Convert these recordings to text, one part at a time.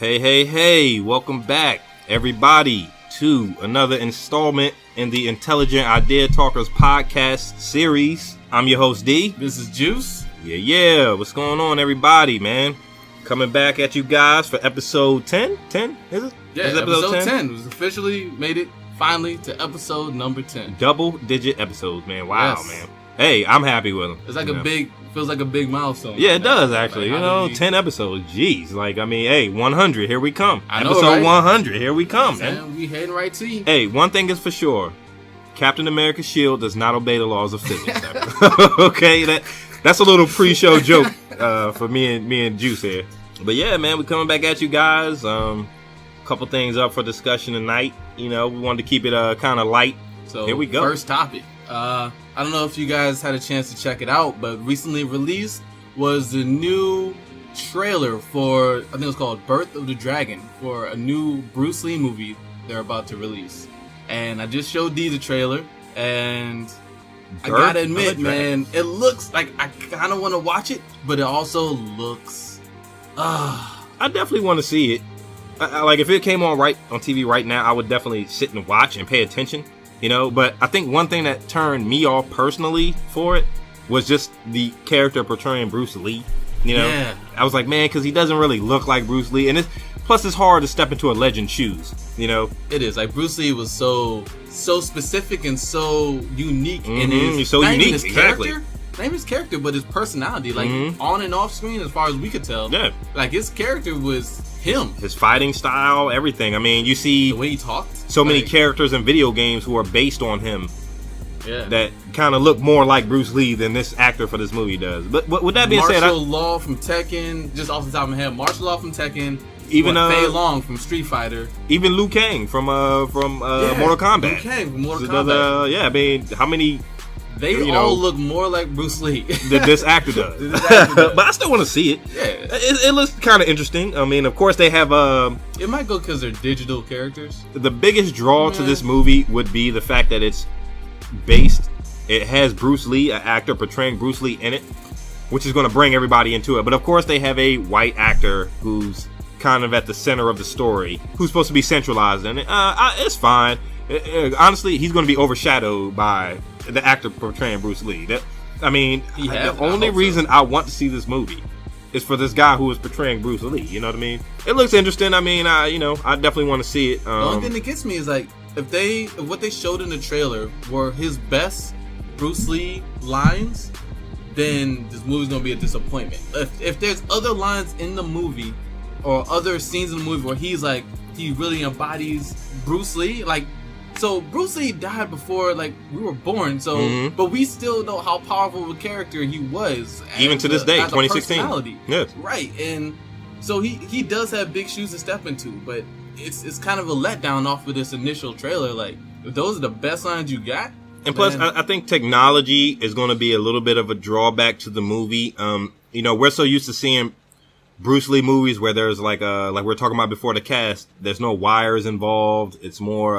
Hey, welcome back, everybody, to another installment in the Intelligent Idea Talkers podcast series. I'm your host, D. This is Juice. Yeah. What's going on, everybody, man? Coming back at you guys for episode 10? 10, is it? Yeah, is it episode 10. We've officially made it, finally, to episode number 10. Double-digit episodes, man. Wow, yes. Man. Hey, I'm happy with them. It's like feels like a big milestone. Yeah, it does, actually. Like, 10 episodes. Jeez. Hey, 100, here we come. I know, Episode right? 100, here we come, man. We heading right to you. Hey, one thing is for sure. Captain America's shield does not obey the laws of physics. Okay, that's a little pre-show joke for me and Juice here. But yeah, man, we're coming back at you guys. Couple things up for discussion tonight. We wanted to keep it kind of light. So here we go. First topic. I don't know if you guys had a chance to check it out, but recently released was the new trailer for, I think it was called Birth of the Dragon, for a new Bruce Lee movie they're about to release. And I just showed Dee the trailer, and I gotta admit, man, it looks like I kind of want to watch it, but it also looks... I definitely want to see it. Like, if it came on TV right now, I would definitely sit and watch and pay attention. But I think one thing that turned me off personally for it was just the character portraying Bruce Lee. Yeah. I was like, man, because he doesn't really look like Bruce Lee, and plus it's hard to step into a legend's shoes. It is. Like, Bruce Lee was so specific and so unique in his, so not unique, even his exactly. character, not even his character, but his personality, like on and off screen, as far as we could tell. Yeah. Like, his character was him. His fighting style, everything. I mean, you see the way he talked. So many characters in video games who are based on him. Yeah. That kind of look more like Bruce Lee than this actor for this movie does. But with that being said, Martial Law from Tekken, just off the top of my head, Martial Law from Tekken. Even Fei Long from Street Fighter. Even Liu Kang from Mortal Kombat. Liu Kang from Mortal Kombat. I mean, how many? They all look more like Bruce Lee than this actor does. But I still want to see it. Yeah, it looks kind of interesting. I mean, of course they have. It might go because they're digital characters. The biggest draw to this movie would be the fact that it's based. It has Bruce Lee, an actor portraying Bruce Lee in it, which is going to bring everybody into it. But of course they have a white actor who's kind of at the center of the story, who's supposed to be centralized in it. It's fine. Honestly, he's going to be overshadowed by the actor portraying Bruce Lee. The only reason I want to see this movie is for this guy who is portraying Bruce Lee. You know what I mean? It looks interesting. I mean, I definitely want to see it. The only thing that gets me is, like, if what they showed in the trailer were his best Bruce Lee lines, then this movie's gonna be a disappointment. If there's other lines in the movie or other scenes in the movie where he really embodies Bruce Lee, like. So Bruce Lee died before, like, we were born. So, but we still know how powerful of a character he was, even to this day, 2016. Yes, right. And so he does have big shoes to step into, but it's kind of a letdown off of this initial trailer. Like, if those are the best lines you got. And plus, I think technology is going to be a little bit of a drawback to the movie. We're so used to seeing Bruce Lee movies where there's like we were talking about before the cast, there's no wires involved. It's more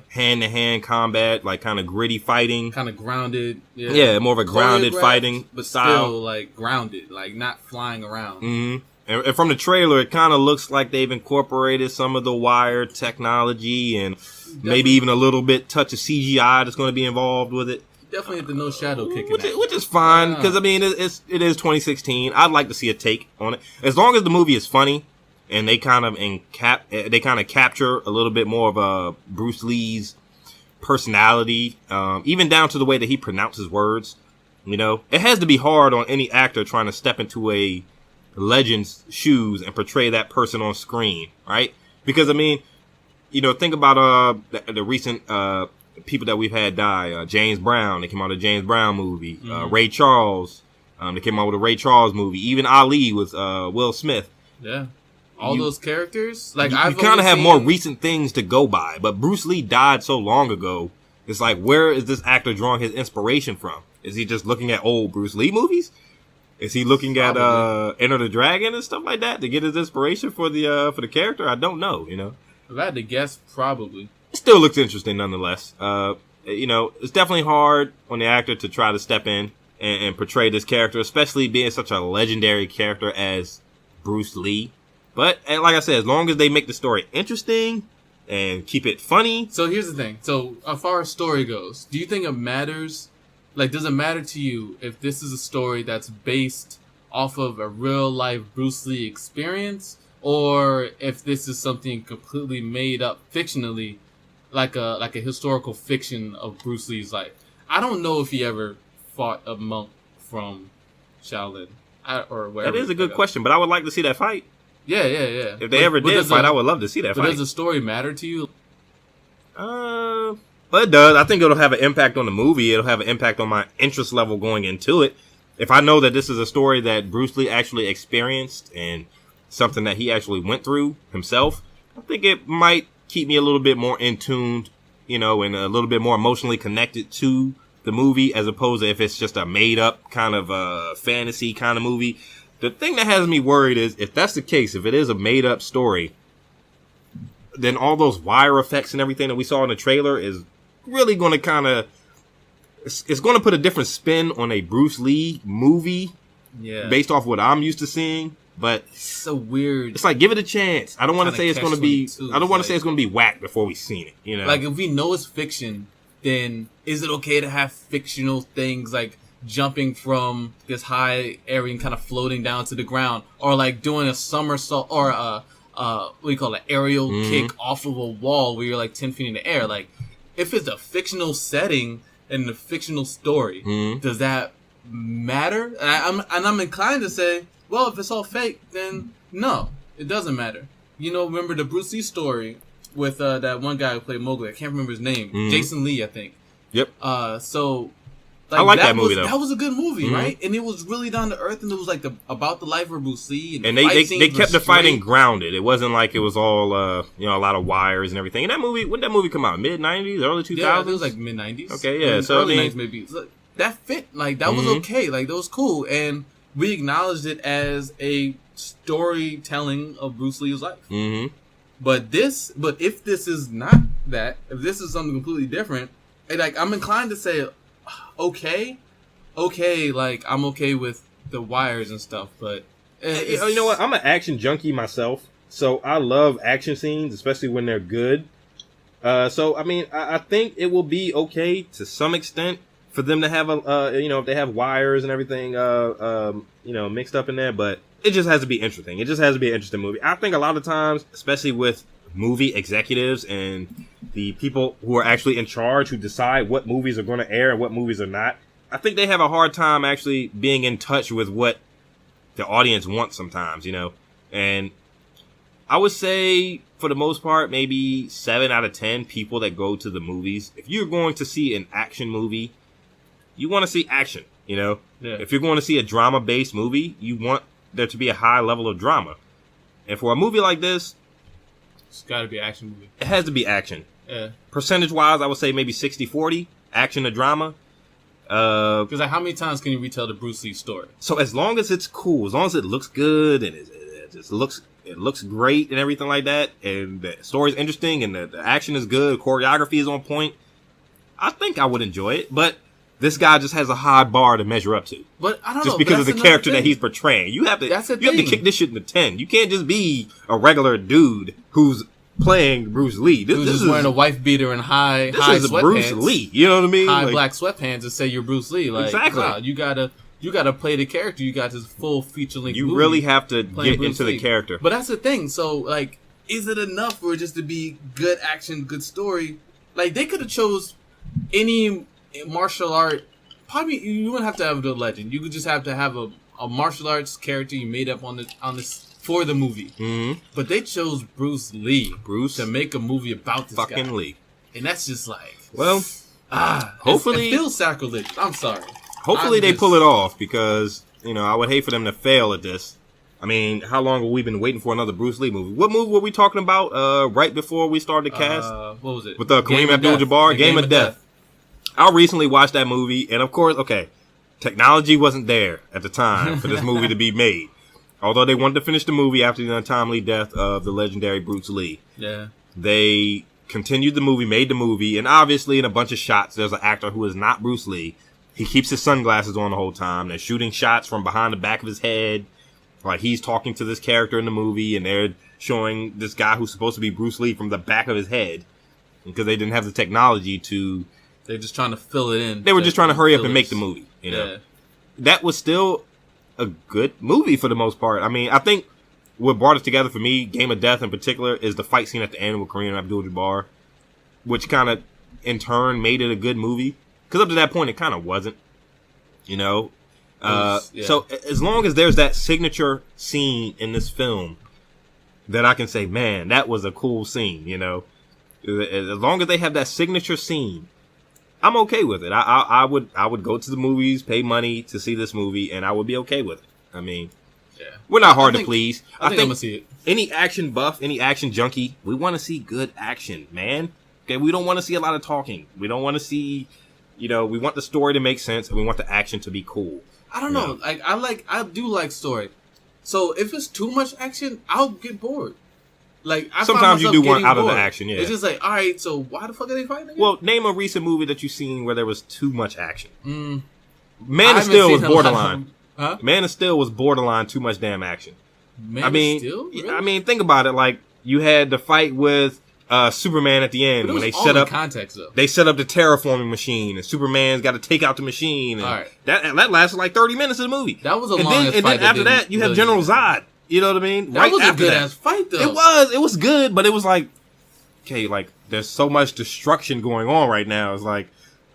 hand-to-hand combat, like kind of gritty fighting, kind of grounded. Yeah, more of a grounded fighting but style, still like grounded, like not flying around. And from the trailer, it kind of looks like they've incorporated some of the wire technology and maybe even a little bit touch of CGI that's going to be involved with it. Definitely the no shadow kicking, which is fine, because I mean it is 2016. I'd like to see a take on it, as long as the movie is funny and they kind of capture a little bit more of Bruce Lee's personality, even down to the way that he pronounces words. It has to be hard on any actor trying to step into a legend's shoes and portray that person on screen, right? Because I mean, think about the recent people that we've had die. James Brown, they came out with a James Brown movie. Ray Charles, they came out with a Ray Charles movie. Even Ali with Will Smith. Yeah, those characters. Like, you kind of have more recent things to go by. But Bruce Lee died so long ago. It's like, where is this actor drawing his inspiration from? Is he just looking at old Bruce Lee movies? Is he looking at Enter the Dragon and stuff like that to get his inspiration for the character? I don't know. If I had to guess, probably. It still looks interesting nonetheless. It's definitely hard on the actor to try to step in and portray this character, especially being such a legendary character as Bruce Lee. But like I said, as long as they make the story interesting and keep it funny. So here's the thing. So as far as story goes, do you think it matters? Like, does it matter to you if this is a story that's based off of a real life Bruce Lee experience, or if this is something completely made up fictionally, like a historical fiction of Bruce Lee's life? I don't know if he ever fought a monk from Shaolin or wherever. That is a good question, but I would like to see that fight. Yeah. If they ever did fight, I would love to see that fight. But does the story matter to you? But it does. I think it'll have an impact on the movie. It'll have an impact on my interest level going into it. If I know that this is a story that Bruce Lee actually experienced and something that he actually went through himself, I think it might keep me a little bit more in tune, and a little bit more emotionally connected to the movie, as opposed to if it's just a made up kind of fantasy kind of movie. The thing that has me worried is if that's the case, if it is a made up story, then all those wire effects and everything that we saw in the trailer is really going to kind of, it's going to put a different spin on a Bruce Lee movie, based off what I'm used to seeing. But it's so weird. It's like, give it a chance. I don't want to say it's going to be. I don't want to say it's going to be whack before we've seen it. Like, if we know it's fiction, then is it okay to have fictional things like jumping from this high area and kind of floating down to the ground, or like doing a somersault or what do you call it, aerial kick off of a wall where you're like 10 feet in the air? Like, if it's a fictional setting and a fictional story, does that matter? And I'm inclined to say, well, if it's all fake, then no, it doesn't matter. Remember the Bruce Lee story with that one guy who played Mowgli? I can't remember his name. Jason Lee, I think. Yep. So I like that movie, though. That was a good movie, right? And it was really down to earth, and it was like about the life of Bruce Lee. And they kept the fighting grounded. It wasn't like it was all a lot of wires and everything. And that movie, when did that movie come out? Mid-90s, early 2000s? Yeah, it was like mid-90s. Okay, yeah. So early 90s maybe. So that fit. Like, that was okay. Like, that was cool. And we acknowledged it as a storytelling of Bruce Lee's life. But if this is not that, if this is something completely different, like, I'm inclined to say, okay, like, I'm okay with the wires and stuff, but you know what? I'm an action junkie myself, so I love action scenes, especially when they're good. So I mean, I think it will be okay to some extent for them to have if they have wires and everything, mixed up in there, but it just has to be interesting. It just has to be an interesting movie. I think a lot of times, especially with movie executives and the people who are actually in charge, who decide what movies are going to air and what movies are not, I think they have a hard time actually being in touch with what the audience wants sometimes, and I would say for the most part, maybe 7 out of 10 people that go to the movies, if you're going to see an action movie, you want to see action, If you're going to see a drama based movie, you want there to be a high level of drama. And for a movie like this, it's got to be an action movie. It has to be action. Yeah. Percentage-wise, I would say maybe 60-40, action to drama. Because how many times can you retell the Bruce Lee story? So as long as it's cool, as long as it looks good and it just looks great and everything like that, and the story's interesting and the action is good, choreography is on point, I think I would enjoy it. But this guy just has a high bar to measure up to. But I don't know. Just because of the character that he's portraying. You have to kick this shit in the 10. You can't just be a regular dude who's playing Bruce Lee. This is wearing a wife beater and high sweatpants. Bruce Lee. You know what I mean? High black sweatpants and say you're Bruce Lee. Like, exactly. Wow, you gotta play the character. You got this full feature length. You really have to get into the character. But that's the thing. So, like, is it enough for it just to be good action, good story? Like, they could have chose any martial art. Probably you wouldn't have to have the legend. You could just have to have a martial arts character you made up on this for the movie. But they chose Bruce Lee to make a movie about this fucking guy. Lee, and that's just like, well, hopefully it feels sacrilegious. I'm sorry. Hopefully they pull it off, because I would hate for them to fail at this. I mean, how long have we been waiting for another Bruce Lee movie? What movie were we talking about right before we started the cast? What was it? With Kareem Abdul-Jabbar, Game of Death. I recently watched that movie, and of course, technology wasn't there at the time for this movie to be made. Although they wanted to finish the movie after the untimely death of the legendary Bruce Lee. Yeah. They continued the movie, made the movie, and obviously in a bunch of shots, there's an actor who is not Bruce Lee. He keeps his sunglasses on the whole time. They're shooting shots from behind the back of his head. Like, he's talking to this character in the movie, and they're showing this guy who's supposed to be Bruce Lee from the back of his head because they didn't have the technology to. They're just trying to fill it in. They were just trying to hurry up and make the movie. You know, that was still a good movie for the most part. I mean, I think what brought it together for me, Game of Death in particular, is the fight scene at the end with Kareem Abdul-Jabbar, which kind of in turn made it a good movie. Because up to that point, it kind of wasn't. You know, so as long as there's that signature scene in this film that I can say, man, that was a cool scene, you know, as long as they have that signature scene, I'm okay with it. I would go to the movies, pay money to see this movie, and I would be okay with it. I mean, we're not hard to please. I think I'm gonna see it. Any action buff, any action junkie, we want to see good action, man. Okay, we don't want to see a lot of talking. We don't want to see, you know, we want the story to make sense, and we want the action to be cool. I don't know. I do like story. So if it's too much action, I'll get bored. Like, sometimes you do want out of the action. Yeah, it's just like, all right, so why the fuck are they fighting again? Well, name a recent movie that you've seen where there was too much action. Man of Steel was borderline. Huh? Man of Steel was borderline too much damn action. Man of Steel? Really? I mean, think about it. Like, you had the fight with Superman at the end when they set up context though. They set up the terraforming machine, and Superman's got to take out the machine. And that lasted like 30 minutes of the movie. That was a long fight. And then after that, you have General Zod. You know what I mean? That was a good ass fight though. It was good, but it was like, okay, like there's so much destruction going on right now. It's like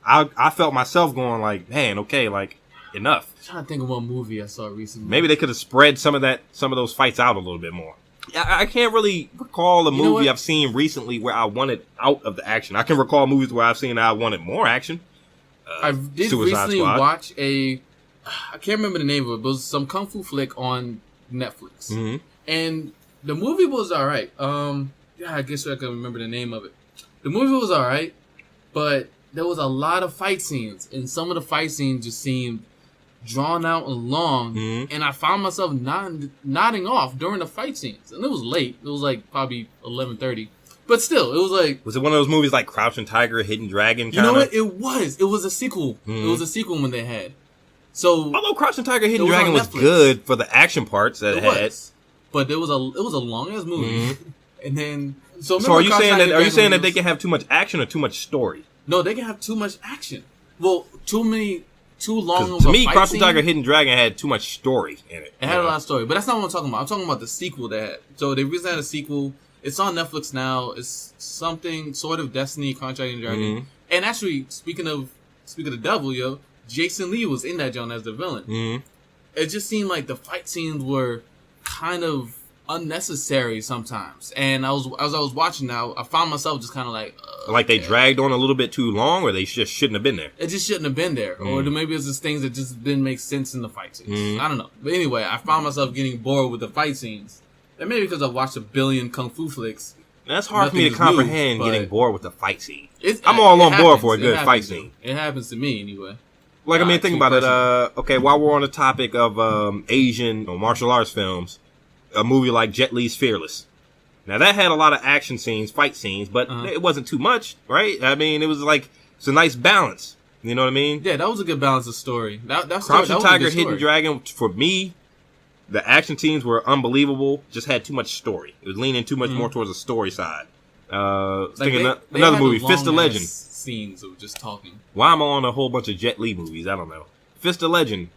I felt myself going like, man, okay, like enough. I'm trying to think of one movie I saw recently. Maybe they could have spread some of those fights out a little bit more. I can't really recall a movie I've seen recently where I wanted out of the action. I can recall movies where I've seen that I wanted more action. I did recently watch I can't remember the name of it, but it was some kung fu flick on Netflix. Mm-hmm. And the movie was alright. I guess I can remember the name of it. The movie was alright, but there was a lot of fight scenes, and some of the fight scenes just seemed drawn out and long, and I found myself nodding off during the fight scenes, and it was late. It was like probably 11:30, but still, it was like. Was it one of those movies like Crouching Tiger, Hidden Dragon? You know what? It was. It was a sequel. It was a sequel when they had. So although Crouching Tiger, Hidden Dragon was good for the action parts that it had, but it was a long ass movie, and then so are you saying that they can have too much action or too much story? No, they can have too much action. Well, too long. To me, Crouching Tiger, Hidden Dragon had too much story in it. It had a lot of story, but that's not what I'm talking about. I'm talking about the sequel they had. So they recently had a sequel. It's on Netflix now. It's something sort of Destiny, Contract and Dragon. And actually, speaking of the devil, yo, Jason Lee was in that joint as the villain. It just seemed like the fight scenes were kind of unnecessary sometimes. And as I was watching now, I found myself just kind of like they dragged on a little bit too long, or they just shouldn't have been there. It just shouldn't have been there, or maybe it's just things that just didn't make sense in the fight scenes. I don't know, but anyway, I found myself getting bored with the fight scenes, and maybe because I've watched a billion kung fu flicks. That's hard for me to comprehend getting bored with the fight scene. I'm all on board for a good fight scene. It happens to me anyway. Like, I mean, think about it. Okay, while we're on the topic of Asian martial arts films, a movie like Jet Li's Fearless. Now, that had a lot of action scenes, fight scenes, but it wasn't too much, right? I mean, it was like, it's a nice balance. You know what I mean? Yeah, that was a good balance of story. Crouching Tiger, Hidden Dragon, for me, the action scenes were unbelievable, just had too much story. It was leaning too much more towards the story side. Another movie, Fist of Legend. Scenes of just talking. Why am I on a whole bunch of Jet Li movies? I don't know. Fist of Legend,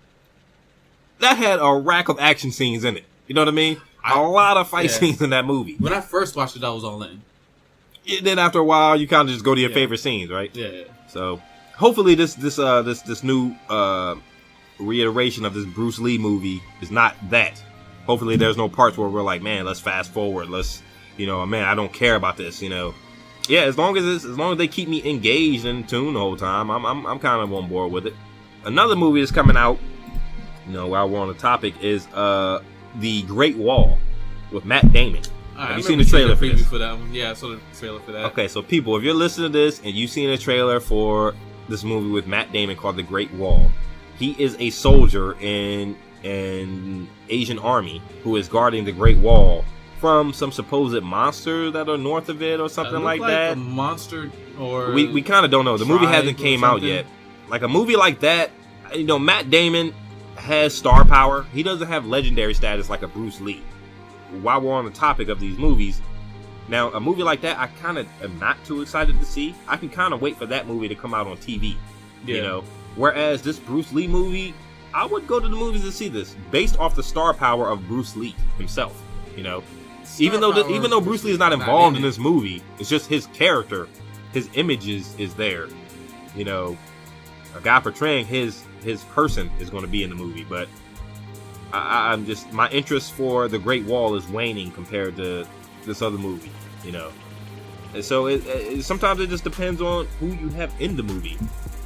that had a rack of action scenes in it. You know what I mean? A lot of fight scenes in that movie. When I first watched it, I was all in. Then after a while, you kind of just go to your favorite scenes, right? Yeah. So hopefully this new reiteration of this Bruce Lee movie is not that. Hopefully there's no parts where we're like, man, let's fast forward. Let's, man, I don't care about this. Yeah, as long as they keep me engaged and in tune the whole time, I'm kind of on board with it. Another movie that's coming out, while we're on the topic, is The Great Wall with Matt Damon. Have you seen the trailer for this? For that one? Yeah, I saw the trailer for that. Okay, so people, if you're listening to this and you've seen a trailer for this movie with Matt Damon called The Great Wall, he is a soldier in an Asian army who is guarding the Great Wall from some supposed monsters that are north of it or something like that. A monster, or we kind of don't know. The movie hasn't came out yet. Like a movie like that, Matt Damon has star power. He doesn't have legendary status like a Bruce Lee. While we're on the topic of these movies, now a movie like that I kind of am not too excited to see. I can kind of wait for that movie to come out on TV, you know. Whereas this Bruce Lee movie, I would go to the movies to see this based off the star power of Bruce Lee himself, you know. Even though Bruce Lee is not involved in this movie, it's just his character, his image is there, you know. A guy portraying his person is going to be in the movie, but I'm just, my interest for The Great Wall is waning compared to this other movie, you know. And so sometimes it just depends on who you have in the movie,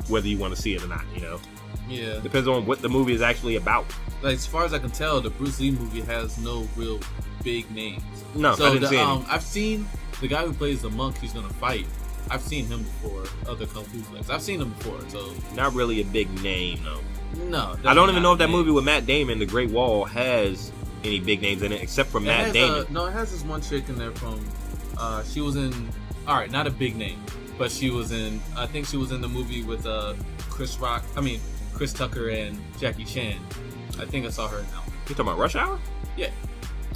whether you want to see it or not, you know. Yeah. Depends on what the movie is actually about. Like, as far as I can tell, the Bruce Lee movie has no real big names. No, so I didn't see any. I've seen the guy who plays the monk who's gonna fight. I've seen him before, other kung fu flicks. I've seen him before, so not really a big name though. No, I don't even know if that movie with Matt Damon, The Great Wall, has any big names in it except for Matt Damon. No, it has this one chick in there from. She was in. All right, not a big name, but she was in. I think she was in the movie with Chris Tucker and Jackie Chan. I think I saw her now. You talking about Rush Hour? Yeah.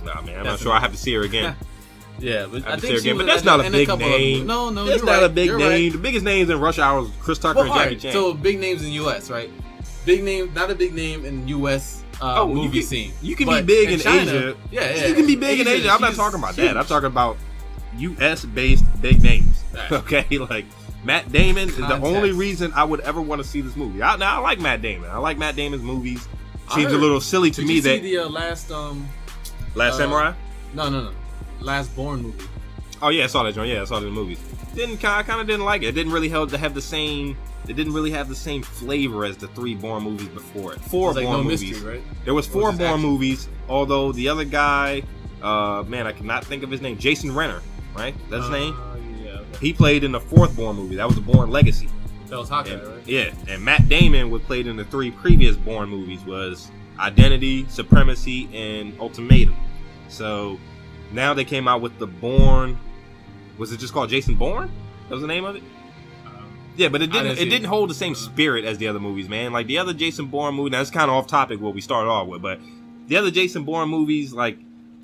Nah, man, I'm not sure. I have to see her again. Yeah, but I see think her again. But that's not a big name. No, it's not right. a big You're name. Right. The biggest names in Rush Hour is Chris Tucker and Jackie Chan. So big names in U.S., right? Big name, not a big name in U.S. Movie scene. You can be big in China, Asia. Yeah. You can be big in Asia. I'm not talking about that. I'm talking about U.S. based big names. Right. Okay, like Matt Damon is the only reason I would ever want to see this movie. I like Matt Damon. I like Matt Damon's movies. Seems a little silly to me that. Did you see the Last Samurai? No. Last Born movie. Oh yeah, I saw that joint. Yeah, I saw it in the movies. I kind of didn't like it. It didn't really have the same. It didn't really have the same flavor as the 3 Bourne movies before it. 4 Bourne movies. Mystery, right? There was 4 Bourne movies. Although the other guy, man, I cannot think of his name. Jason Renner, right? That's his name. Yeah. Okay. He played in the 4th Bourne movie. That was the Bourne Legacy. That was Hawkeye, right? Yeah, and Matt Damon was played in the 3 previous Bourne movies. Was Identity, Supremacy, and Ultimatum. So now they came out with the Bourne. Was it just called Jason Bourne? That was the name of it. Yeah, but it didn't hold the same spirit as the other movies, man. Like the other Jason Bourne movie. Now it's kind of off topic what we started off with, but the other Jason Bourne movies like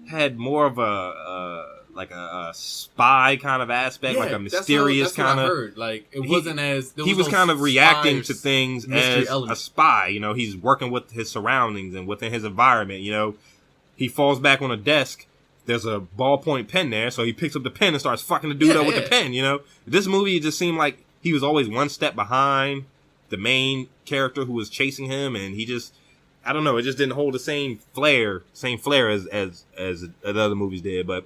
had more of a spy kind of aspect, like a mysterious kind of. What I heard. Like it wasn't as he was kind of reacting to things as a spy. You know, he's working with his surroundings and within his environment. You know, he falls back on a desk. There's a ballpoint pen there, so he picks up the pen and starts fucking the dude up with the pen. You know, this movie it just seemed like he was always one step behind the main character who was chasing him, and he just, I don't know, it just didn't hold the same flair as the other movies did. But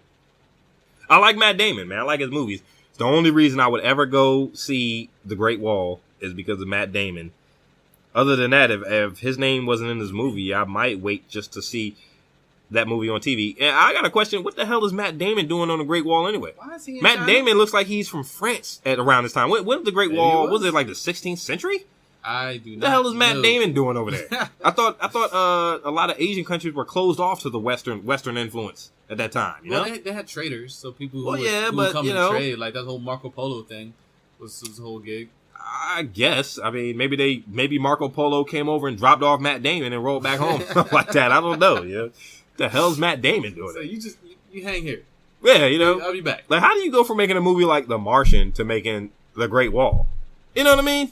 I like Matt Damon, man. I like his movies. It's the only reason I would ever go see The Great Wall is because of Matt Damon. Other than that, if his name wasn't in this movie, I might wait just to see that movie on TV. And I got a question. What the hell is Matt Damon doing on the Great Wall anyway? Why is he in Matt China? Damon looks like he's from France at around this time. When the Great Wall was it like the 16th century? I do not. What the hell is Matt Damon doing over there? I thought a lot of Asian countries were closed off to the Western influence at that time. You know, they had traders, so people who would come and trade, like that whole Marco Polo thing was the whole gig. I guess. I mean, maybe Marco Polo came over and dropped off Matt Damon and rolled back home like that. I don't know. You know? The hell's Matt Damon doing? So you hang here. Yeah, you know. I'll be back. Like, how do you go from making a movie like The Martian to making The Great Wall? You know what I mean?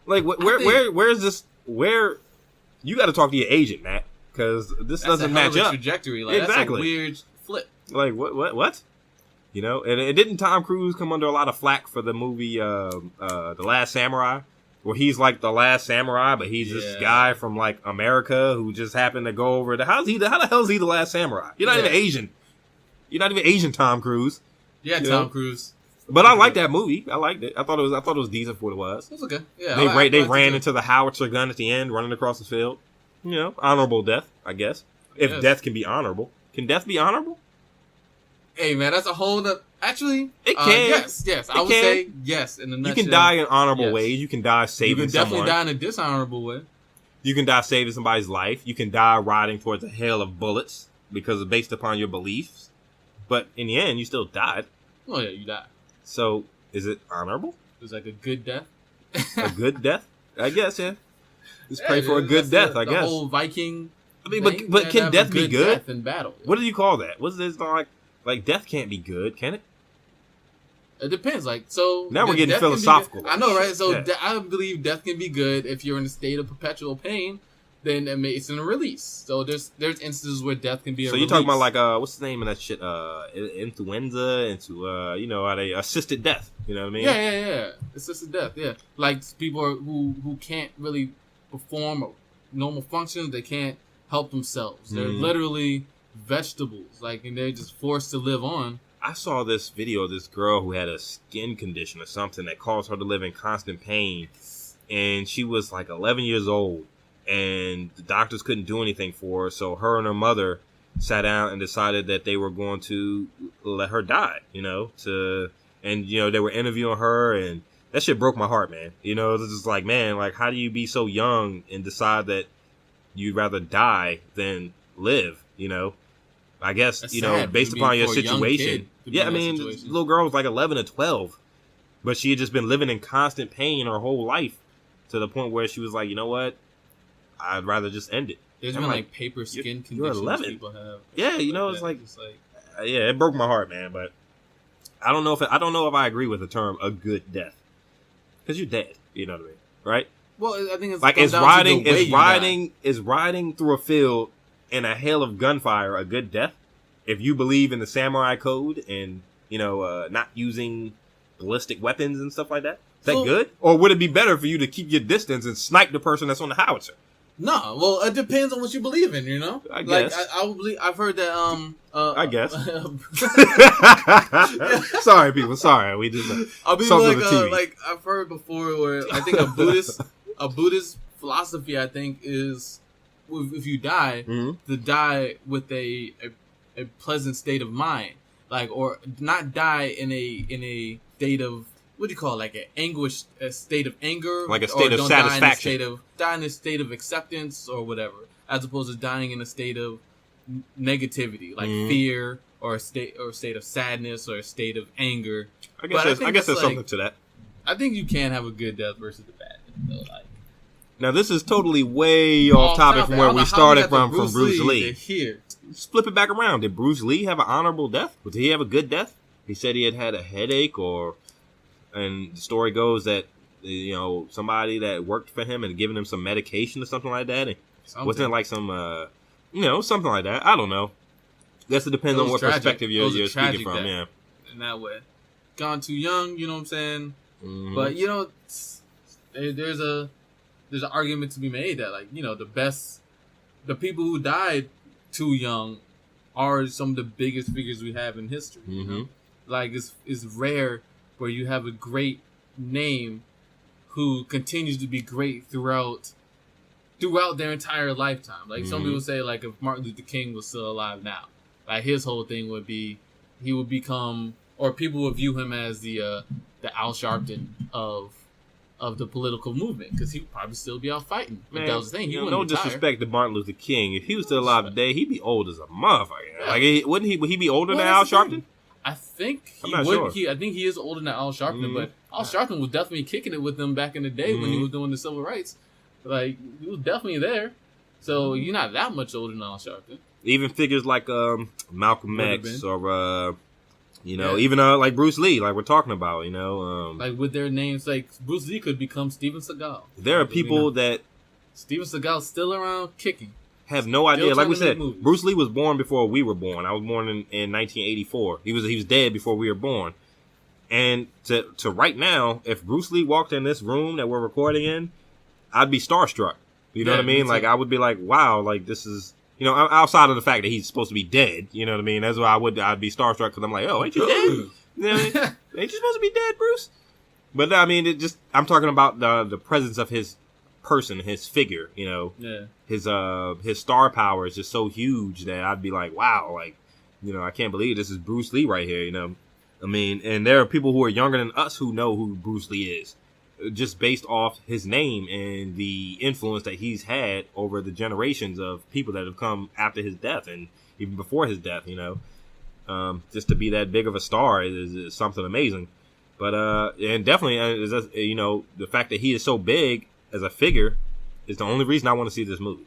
Like, where's this? Where you got to talk to your agent, Matt, because this doesn't match up. Trajectory, like exactly. That's a weird flip. Like what? You know, and it didn't Tom Cruise come under a lot of flack for the movie The Last Samurai? Where he's like the last samurai, but he's this guy from like America who just happened to go over to how the hell is he the last samurai? You're not even Asian. You're not even Asian, Tom Cruise. Yeah, Tom Cruise. But I liked that movie. I liked it. I thought it was decent for what it was. It was okay. Yeah, they ran into the howitzer gun at the end, running across the field. You know, honorable death, I guess. If death can be honorable, can death be honorable? Hey man, that's a whole nother. Actually, it can. Yes. I would say yes. In the nutshell, you can die in honorable ways. You can die saving someone. You can definitely die in a dishonorable way. You can die saving somebody's life. You can die riding towards a hail of bullets because it's based upon your beliefs. But in the end, you still died. Oh yeah, you died. So is it honorable? It was like a good death. A good death, I guess. Yeah. Just pray for a good death, I guess. The whole Viking. I mean, but can death be good? Death in battle. What do you call that? What's this like? Like death can't be good, can it? It depends. Like so. Now we're getting philosophical. I know, right? So I believe death can be good if you're in a state of perpetual pain. Then it's in a release. So there's instances where death can be. So you're talking about like what's the name of that shit? Influenza into how they assisted death. You know what I mean? Yeah. Assisted death. Yeah, like people who can't really perform normal functions. They can't help themselves. They're literally vegetables. Like, and they're just forced to live on. I saw this video of this girl who had a skin condition or something that caused her to live in constant pain, and she was like 11 years old. And the doctors couldn't do anything for her, so her and her mother sat down and decided that they were going to let her die, they were interviewing her, and that shit broke my heart, man. It was just like, man, like, how do you be so young and decide that you'd rather die than live, I guess, that's sad, based upon your situation. Yeah, I mean, the little girl was like 11 or 12, but she had just been living in constant pain her whole life to the point where she was like, you know what? I'd rather just end it. There's been like paper skin conditions people have. Yeah, it's like yeah, it broke my heart, man. But I don't know if I agree with the term "a good death" because you're dead. You know what I mean, right? Well, I think it's like is riding through a field in a hail of gunfire a good death if you believe in the samurai code and not using ballistic weapons and stuff like that. Is that good, or would it be better for you to keep your distance and snipe the person that's on the howitzer? No, well, it depends on what you believe in, I guess. Like, I believe, I've heard that, I guess. Sorry, people. Sorry, we just I'll be like I've heard before, where I think a Buddhist philosophy, I think, is if you die, to die with a pleasant state of mind, like, or not die in a state of, what do you call it? Like a state of anger, like a state of satisfaction, die in a state of acceptance or whatever, as opposed to dying in a state of negativity, like fear or a state of sadness or a state of anger. I guess there's something to that. I think you can have a good death versus a bad death, though. Like, now this is totally way off topic from where we started from Bruce Lee. Here, let's flip it back around. Did Bruce Lee have an honorable death? Did he have a good death? He said he had a headache and the story goes that, somebody that worked for him and given him some medication or something like that. And wasn't it like some, something like that? I don't know. Guess it depends on what perspective you're speaking from. Yeah. In that way. Gone too young, you know what I'm saying? Mm-hmm. But, there's an argument to be made that, like, the people who died too young are some of the biggest figures we have in history. Mm-hmm. Like, it's rare where you have a great name who continues to be great throughout their entire lifetime. Like, some people say, like, if Martin Luther King was still alive now, like, his whole thing would be, he would become, or people would view him as the Al Sharpton of the political movement, because he would probably still be out fighting. But that was the thing. No disrespect to Martin Luther King. If he was still alive today, he'd be old as a motherfucker. Yeah. Like, would he be older than Al Sharpton? I think he would. Sure. I think he is older than Al Sharpton, but Al Sharpton was definitely kicking it with them back in the day when he was doing the civil rights. Like, he was definitely there. So you're not that much older than Al Sharpton. Even figures like Malcolm X or even like Bruce Lee, like we're talking about, like with their names, like Bruce Lee could become Steven Seagal. There are people that Steven Seagal's still around kicking. Have no idea. Like we said, Bruce Lee was born before we were born. I was born in 1984. He was dead before we were born. And to right now, if Bruce Lee walked in this room that we're recording in, I'd be starstruck. You know what I mean? Like, I would be like, wow, like, this is, outside of the fact that he's supposed to be dead. You know what I mean? That's why I'd be starstruck, because I'm like, oh, ain't you dead? Ain't you supposed to be dead, Bruce? But I mean, I'm talking about the presence of his person, his figure, his star power is just so huge that I'd be like, wow, like, I can't believe this is Bruce Lee right here, I mean, and there are people who are younger than us who know who Bruce Lee is, just based off his name and the influence that he's had over the generations of people that have come after his death and even before his death, just to be that big of a star is something amazing. But and definitely, the fact that he is so big as a figure is the only reason I want to see this movie.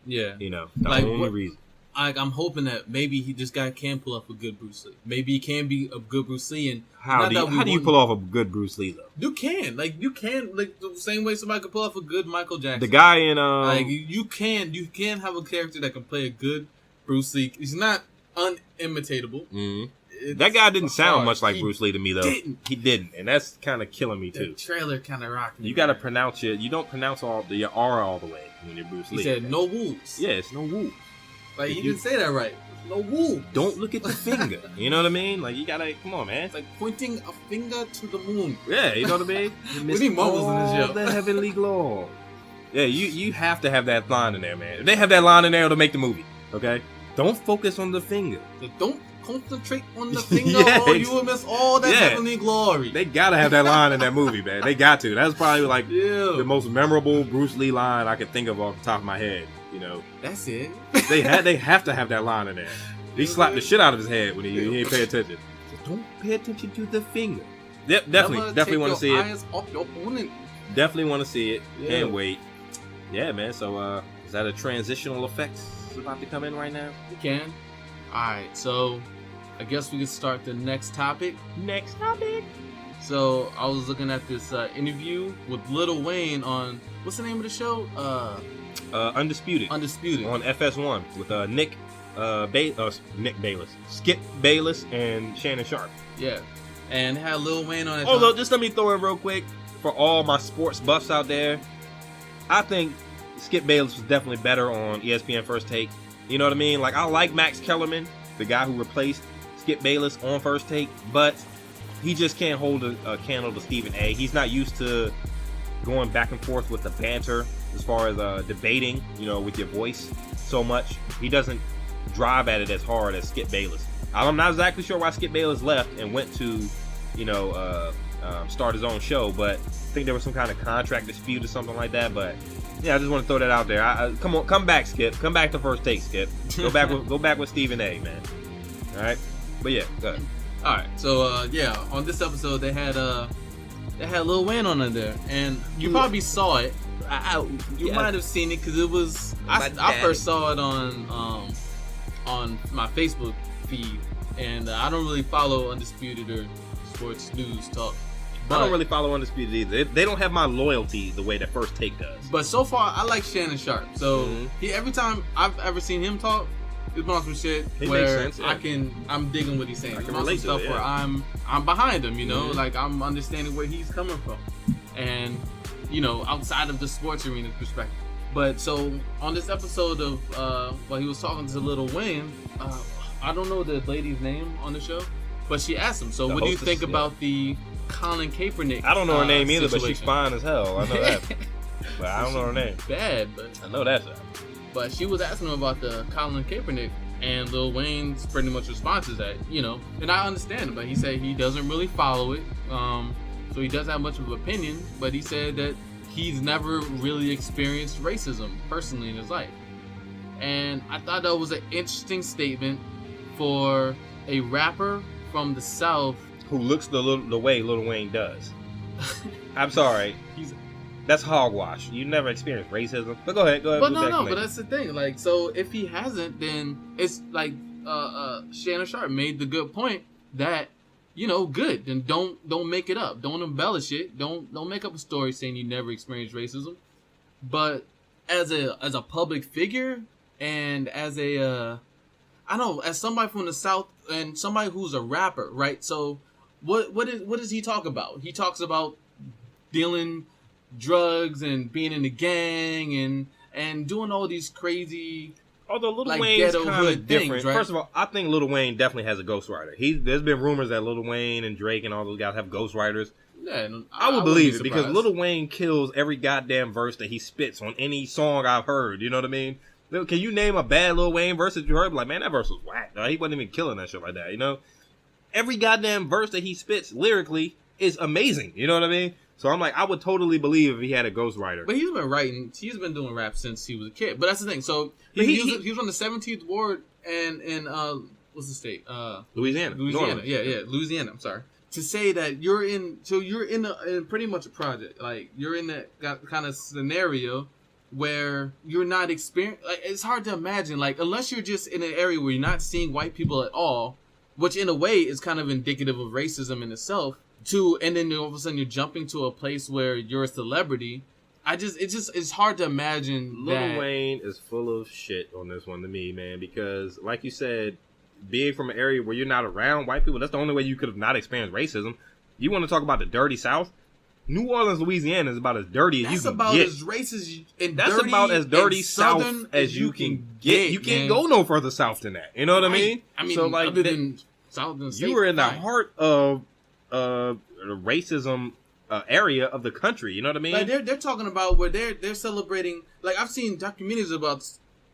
Yeah. You know, the only reason. I'm hoping that maybe this guy can pull off a good Bruce Lee. Maybe he can be a good Bruce Lee. And how do you pull off a good Bruce Lee though? You can the same way somebody could pull off a good Michael Jackson. The guy in you can have a character that can play a good Bruce Lee. He's not unimitatable. Mm-hmm. That guy didn't sound much like Bruce Lee to me though. He didn't, and that's kind of killing me too. The trailer kind of rocked me. You got to pronounce it. You don't pronounce your R all the way when you're Bruce Lee. He said no wolves. Yeah, it's no wolves. Like, he didn't say that right. No wolves. Don't look at the finger. You know what I mean? Like, you gotta, come on, man. It's like pointing a finger to the moon. Yeah, you know what I mean? We need mumbles in this show. The heavenly glow. Yeah, you have to have that line in there, man. If they have that line in there, it'll make the movie, okay? Don't focus on the finger. Don't concentrate on the finger or you will miss all that heavenly glory. They gotta have that line in that movie, man. They got to. That's probably like the most memorable Bruce Lee line I can think of off the top of my head. You know, that's it. They have to have that line in there. He slapped the shit out of his head when he didn't pay attention. So don't pay attention to the finger. Yep, definitely want to see it. Off your opponent. Definitely want to see it. Can't wait. Yeah, man. So is that a transitional effect about to come in right now? We can. All right. So I guess we can start the next topic. So I was looking at this interview with Lil Wayne on what's the name of the show? Undisputed on FS1 with Nick Bayless, Skip Bayless, and Shannon Sharp. Yeah, and had Lil Wayne on it. Oh, look, just let me throw in real quick for all my sports buffs out there. I think Skip Bayless was definitely better on ESPN First Take. You know what I mean? Like, I like Max Kellerman, the guy who replaced Skip Bayless on First Take, but he just can't hold a candle to Stephen A. He's not used to going back and forth with the banter as far as debating, you know, with your voice so much. He doesn't drive at it as hard as Skip Bayless. I'm not exactly sure why Skip Bayless left and went to, you know, start his own show, but I think there was some kind of contract dispute or something like that. But yeah, I just want to throw that out there. Come back, Skip. Come back to First Take, Skip. Go back with Stephen A, man. All right, but yeah, go ahead. All right, so on this episode they had Lil Wayne on there, and you probably saw it. You might have seen it because it was. I first saw it on my Facebook feed, and I don't really follow Undisputed or sports news talk. But I don't really follow Undisputed either. They don't have my loyalty the way that First Take does. But so far, I like Shannon Sharp. So every time I've ever seen him talk, it's been on some shit where makes sense, I'm digging what he's saying. I can relate to stuff it, where I'm behind him, you know, like I'm understanding where he's coming from, and you know, outside of the sports arena perspective. But so on this episode of while he was talking to Lil Wayne, I don't know the lady's name on the show, but she asked him, so what do you think about the Colin Kaepernick? I don't know her name either, but she's fine as hell. I know that. But I don't know her name. Bad, but I know that's her. But she was asking him about the Colin Kaepernick, and Lil Wayne's pretty much response is that, you know, and I understand it, but he said he doesn't really follow it, so he doesn't have much of an opinion, but he said that he's never really experienced racism personally in his life. And I thought that was an interesting statement for a rapper from the South who looks the way Lil Wayne does. I'm sorry, that's hogwash. You never experienced racism. But go ahead. But no, but that's the thing. Like, so if he hasn't, then it's like Shannon Sharp made the good point that, you know, good. Then don't make it up. Don't embellish it. Don't make up a story saying you never experienced racism. But as a public figure and as a I don't know, as somebody from the South and somebody who's a rapper, right? So what does he talk about? He talks about dealing drugs and being in the gang and doing all these crazy, although Lil like, Wayne's ghetto kind of hood different. things, right? First of all, I think Lil Wayne definitely has a ghostwriter. There's been rumors that Lil Wayne and Drake and all those guys have ghostwriters. Yeah, I would believe it because Lil Wayne kills every goddamn verse that he spits on any song I've heard. You know what I mean? Can you name a bad Lil Wayne verse that you heard? Like, man, that verse was whack. He wasn't even killing that shit like that. You know, every goddamn verse that he spits lyrically is amazing. You know what I mean? So I'm like, I would totally believe if he had a ghostwriter. But he's been doing rap since he was a kid. But that's the thing. So he was on the 17th ward and what's the state? Louisiana. Yeah, Louisiana. I'm sorry. To say that you're in pretty much a project. Like, you're in that kind of scenario where you're not experiencing, like, it's hard to imagine, like, unless you're just in an area where you're not seeing white people at all, which in a way is kind of indicative of racism in itself, and then all of a sudden you're jumping to a place where you're a celebrity. It's hard to imagine Lil that. Wayne is full of shit on this one to me, man, because like you said, being from an area where you're not around white people, that's the only way you could have not experienced racism. You want to talk about the dirty South? New Orleans, Louisiana is about as dirty as you can get. That's about as racist and that's dirty about as dirty and South as you can get. You can't go no further south than that. You know what I mean? So like, other than southern states, you were in the heart of the racism area of the country. You know what I mean? Like they're talking about where they're celebrating. Like, I've seen documentaries about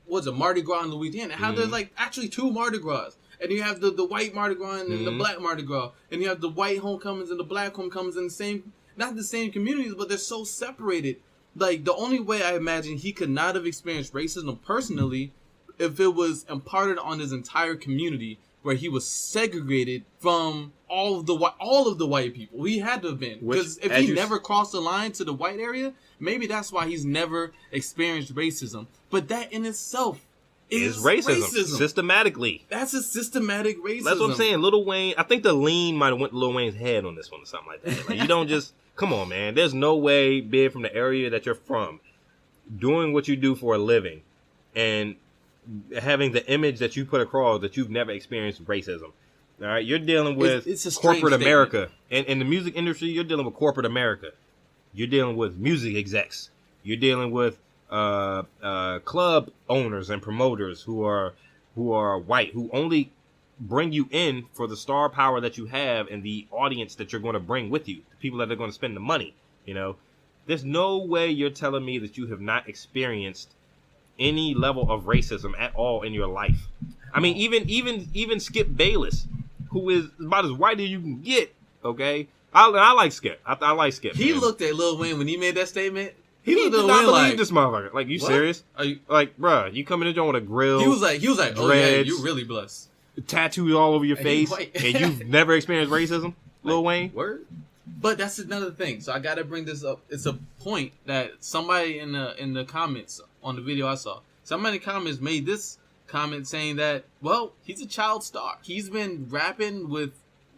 what's a Mardi Gras in Louisiana. How there's like actually 2 Mardi Gras. And you have the white Mardi Gras and the black Mardi Gras. And you have the white homecomings and the black homecomings in the same, not the same communities, but they're so separated. Like, the only way I imagine he could not have experienced racism personally if it was imparted on his entire community, where he was segregated from all of the white people. He had to have been. Because if he never crossed the line to the white area, maybe that's why he's never experienced racism. But that in itself is racism. Systematically. That's a systematic racism. That's what I'm saying. Lil Wayne, I think the lean might have went to Lil Wayne's head on this one or something like that. Like, you don't just, come on, man. There's no way, being from the area that you're from, doing what you do for a living, and having the image that you put across that you've never experienced racism. All right, you're dealing with corporate America. And in the music industry, you're dealing with corporate America. You're dealing with music execs. You're dealing with club owners and promoters who are white, who only bring you in for the star power that you have and the audience that you're going to bring with you, the people that are going to spend the money. You know, there's no way you're telling me that you have not experienced any level of racism at all in your life. I mean, even Skip Bayless, who is about as white as you can get. Okay, I like Skip. I like Skip. He looked at Lil Wayne when he made that statement. He did not believe this motherfucker. Like, you what? Serious? Are you like, bruh? You come in there with a grill? He was like, dreads, oh yeah, you really blessed. Tattoos all over your face, and you've never experienced racism, Lil Wayne. Word. But that's another thing. So I gotta bring this up. It's a point that somebody in the comments on the video I saw, somebody in the comments made this comment saying that, well, he's a child star. He's been rapping with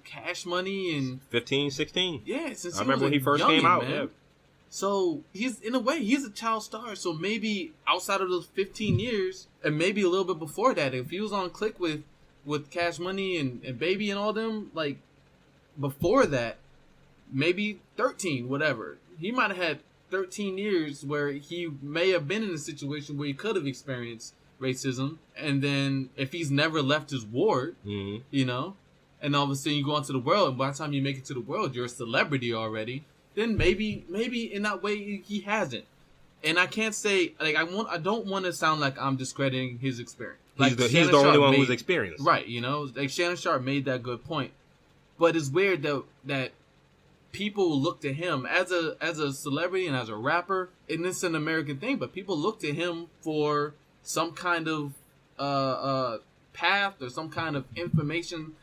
Cash Money and 15, 16. Yeah, since I remember when he first came out. Man. Yeah. So he's, in a way, he's a child star. So maybe outside of those 15 years, and maybe a little bit before that, if he was on Click with Cash Money and Baby and all them, like, before that, maybe 13, whatever. He might have had 13 years where he may have been in a situation where he could have experienced racism. And then if he's never left his ward, you know, and all of a sudden you go into the world, and by the time you make it to the world, you're a celebrity already. Then maybe in that way he hasn't. And I can't say, like, I don't want to sound like I'm discrediting his experience. Like, he's the only one who's experienced. Right, you know, like Shannon Sharp made that good point. But it's weird that people look to him as a celebrity and as a rapper, and it's an American thing, but people look to him for some kind of path or some kind of information.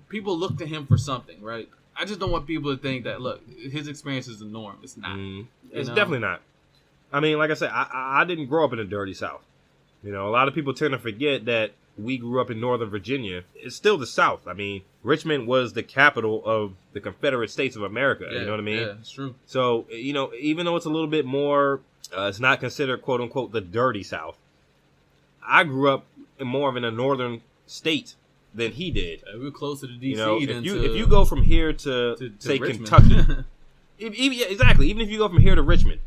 People look to him for something, right? I just don't want people to think that, look, his experience is the norm. It's not. It's definitely not. I mean, like I said, I didn't grow up in the dirty South. You know, a lot of people tend to forget that we grew up in Northern Virginia. It's still the South. I mean, Richmond was the capital of the Confederate States of America. Yeah, you know what I mean? Yeah, it's true. So, you know, even though it's a little bit more, it's not considered, quote unquote, the dirty South. I grew up in more of a northern state than he did. We're closer to DC. You know, if you go from here to say Richmond. Kentucky, exactly. Even if you go from here to Richmond,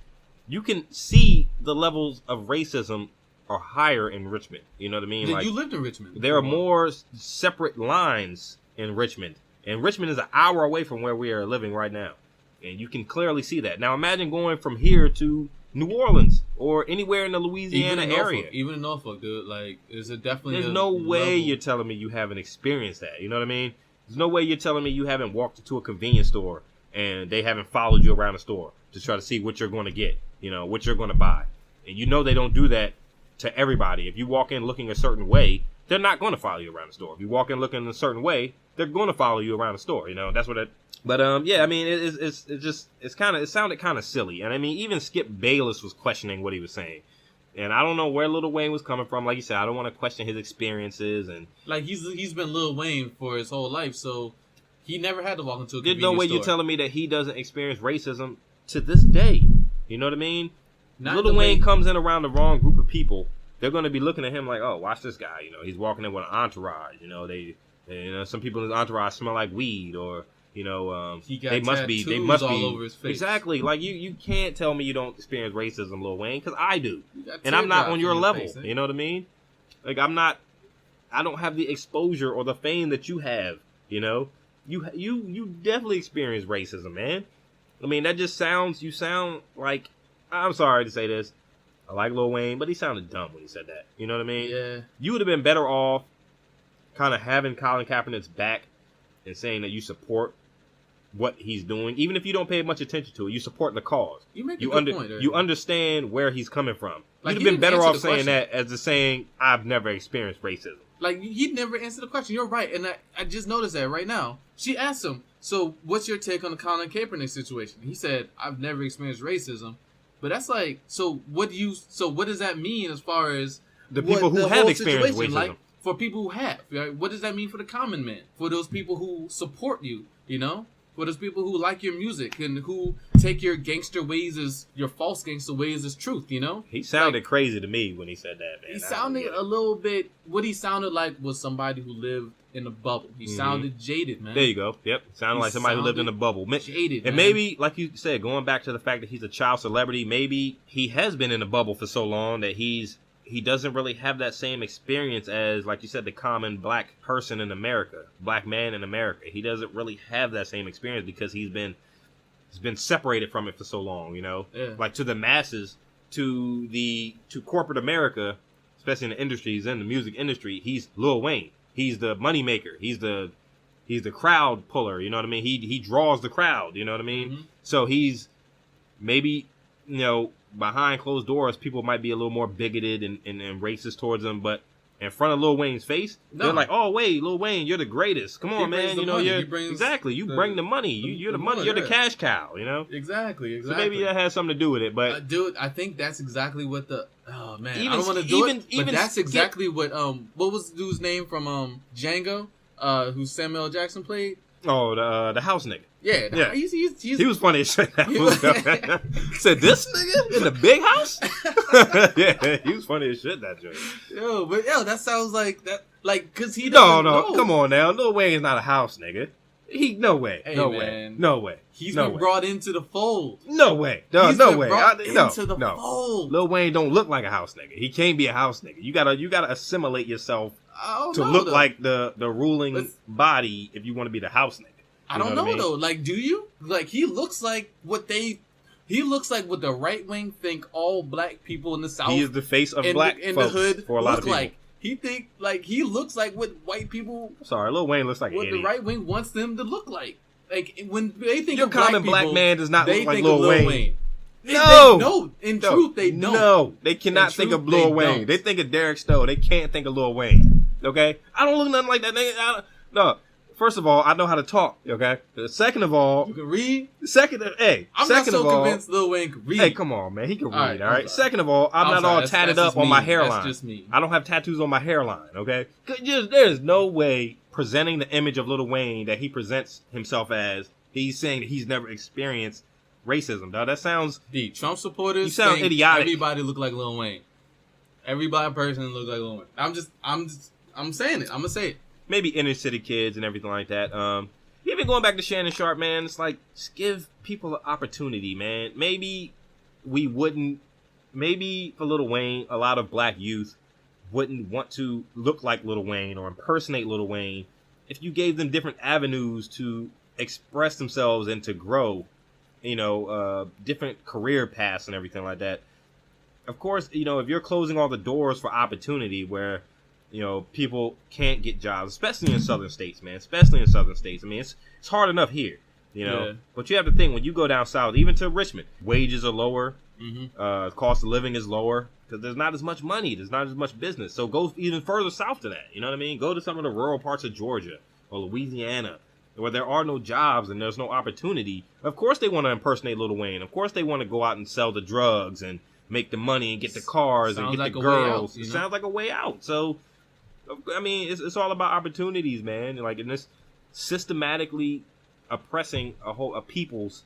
you can see the levels of racism are higher in Richmond. You know what I mean? Like, you lived in Richmond. There are more separate lines in Richmond, and Richmond is an hour away from where we are living right now, and you can clearly see that. Now, imagine going from here to New Orleans or anywhere in the Louisiana area. Even in Norfolk, dude. Like, there's There's no way you're telling me you haven't experienced that. You know what I mean? There's no way you're telling me you haven't walked into a convenience store and they haven't followed you around the store to try to see what you're going to get, you know, what you're going to buy. And you know they don't do that to everybody. If you walk in looking a certain way, they're not going to follow you around the store. If you walk in looking a certain way, they're going to follow you around the store. You know, that's what it. But yeah, I mean, it sounded kind of silly, and I mean, even Skip Bayless was questioning what he was saying. And I don't know where Lil Wayne was coming from. Like you said, I don't want to question his experiences. And like he's been Lil Wayne for his whole life, so he never had to walk into a there's convenience no way store. you're telling me that he doesn't experience racism to this day. You know what I mean? Lil Wayne comes in around the wrong group of people. They're going to be looking at him like, oh, watch this guy. You know, he's walking in with an entourage. You know, they you know, some people in his entourage smell like weed, or you know, he got they must tattoos all over his face. Exactly. Like you can't tell me you don't experience racism, Lil Wayne, because I do, and I'm not on your level. Face, eh? You know what I mean? Like I don't have the exposure or the fame that you have. You know, you definitely experience racism, man. I mean, that just sounds. You sound like. I'm sorry to say this. I like Lil Wayne, but he sounded dumb when he said that. You know what I mean? Yeah. You would have been better off kind of having Colin Kaepernick's back and saying that you support what he's doing, even if you don't pay much attention to it. You support the cause. You make a good point. You understand where he's coming from. Like, You'd have been better off saying that as to saying, I've never experienced racism. Like, he'd never answered the question. You're right, and I just noticed that right now. She asked him, so what's your take on the Colin Kaepernick situation? He said, I've never experienced racism. But that's like, so what does that mean as far as the people who have experienced racism? Like, for people who have, right? What does that mean for the common man? For those people who support you, you know? For those people who like your music and who take your gangster ways as, your false gangster ways as truth, you know? He sounded crazy to me when he said that, man. He sounded a little bit, what he sounded like was somebody who lived in a bubble. He sounded jaded, man. There you go. Yep. Sounded like somebody who lived in a bubble. Jaded, and man. maybe, like you said, going back to the fact that he's a child celebrity, maybe he has been in a bubble for so long that he doesn't really have that same experience as, like you said, the common black person in America, black man in America. He doesn't really have that same experience because he's been separated from it for so long, you know? Yeah. Like to the masses, to corporate America, especially in the industries, in the music industry, he's Lil Wayne. He's the moneymaker. He's the crowd puller, you know what I mean? He draws the crowd, you know what I mean? Mm-hmm. So he's maybe, you know, behind closed doors, people might be a little more bigoted and racist towards him, but in front of Lil Wayne's face, they're like, "Oh wait, Lil Wayne, you're the greatest. Come on, man. You know, you bring the money. You're the money. You're the cash cow. You know." Exactly. So maybe that has something to do with it, but dude, I think that's exactly what the I don't want to do it, but that's exactly what was the dude's name from Django, who Samuel L. Jackson played? Oh, the house nigga. Yeah. He was funny as shit. Said this nigga in the big house? Yeah, he was funny as shit, that joke. That sounds like that. Like, cause he No, doesn't know. Come on now. Lil Wayne is not a house nigga. No way. Hey, no man. way. No way. He's been brought into the fold. No way. No way. Into the fold. Lil Wayne don't look like a house nigga. He can't be a house nigga. You gotta assimilate yourself to look like the ruling body if you want to be the house nigga. I don't know though. Like, do you? Like, he looks like what the right wing think all black people in the South. He is the face of black in folks the hood for a lot of people. Like. He looks like what white people. Sorry, Lil Wayne looks like what an idiot. The right wing wants them to look like. Like when they think your of common black people, man does not look like Lil Wayne. No, in truth they don't. No, they cannot think of Lil Wayne. They think of Derek Stowe. They can't think of Lil Wayne. Okay, I don't look nothing like that nigga. No. First of all, I know how to talk. Okay. Second of all, you can read. I'm not so convinced Lil Wayne can read. Hey, come on, man. He can read. All right. Second of all, I'm not all tatted up on my hairline. That's just me. I don't have tattoos on my hairline. Okay. There's no way presenting the image of Lil Wayne that he presents himself as. He's saying that he's never experienced racism. Dog. That sounds. The Trump supporters. You sound idiotic. Everybody look like Lil Wayne. Every black person looks like Lil Wayne. I'm saying it. I'm gonna say it. Maybe inner city kids and everything like that. Even going back to Shannon Sharp, man, it's like, just give people an opportunity, man. Maybe for Lil Wayne, a lot of black youth wouldn't want to look like Lil Wayne or impersonate Lil Wayne if you gave them different avenues to express themselves and to grow, different career paths and everything like that. Of course, if you're closing all the doors for opportunity where people can't get jobs, especially in southern states, man. Especially in southern states. I mean, it's hard enough here, Yeah. But you have to think, when you go down south, even to Richmond, wages are lower. Mm-hmm. Cost of living is lower because there's not as much money. There's not as much business. So go even further south to that. You know what I mean? Go to some of the rural parts of Georgia or Louisiana where there are no jobs and there's no opportunity. Of course they want to impersonate Lil Wayne. Of course they want to go out and sell the drugs and make the money and get the cars and get like the a way out, girls. you It know? sounds like a way out. So, I mean, it's all about opportunities, man. Like, in this systematically oppressing a people's,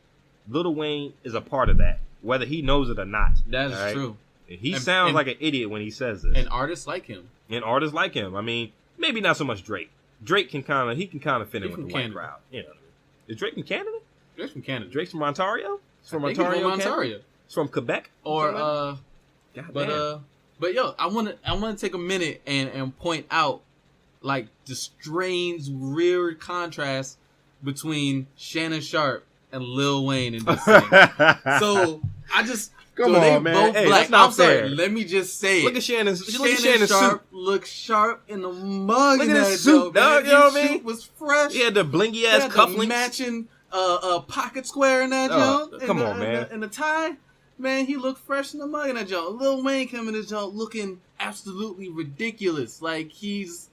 Lil Wayne is a part of that, whether he knows it or not. That is true. And he sounds like an idiot when he says this. And artists like him. I mean, maybe not so much Drake. Drake can kind of fit in with the white crowd. You know, is Drake from Canada? Drake's from Canada. Drake's from Ontario. He's from Ontario. Ontario. He's from Quebec. But yo, I wanna take a minute and point out like the strange weird contrast between Shannon Sharp and Lil Wayne in this thing. So I just Come on, man. Both hey, black. that's not I'm sorry. fair. Let me just say Look it. at Shannon. Shannon Sharp suit. looks sharp in the mug. Look in at that his suit, dog. You know what I mean? Suit was fresh. He had the blingy ass cufflinks. Matching pocket square in that joint. Come on, man. And the tie. Man, he looked fresh in the mug in that joint. Lil Wayne coming in this joint looking absolutely ridiculous. Like he's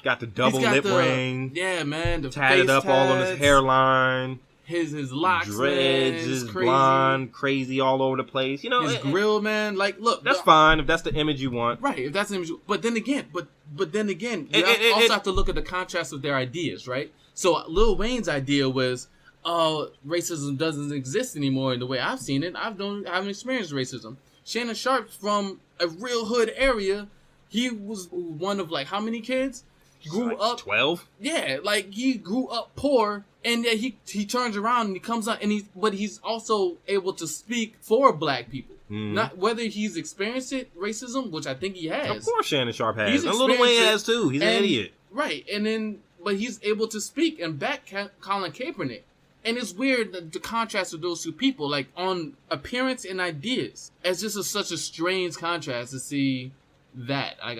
got the double lip ring. Yeah, man. The tatted up all on his hairline. His locks, dreads, man, is crazy. Blonde, crazy all over the place. You know, his grill, man. Like, look, that's fine if that's the image you want. Right, if that's the image. But then again, you also have to look at the contrast of their ideas, right? So Lil Wayne's idea was, racism doesn't exist anymore in the way I've seen it. I haven't experienced racism. Shannon Sharp from a real hood area. He was one of like how many kids? Grew up 12. Yeah, like he grew up poor, and yet he turns around and he comes out and he's also able to speak for black people. Not whether he's experienced racism, which I think he has. Of course, Shannon Sharp has. He's and Lil Wayne has too. He's an idiot, right? And but he's able to speak and back Colin Kaepernick. And it's weird the contrast of those two people, like on appearance and ideas. It's just such a strange contrast to see. That I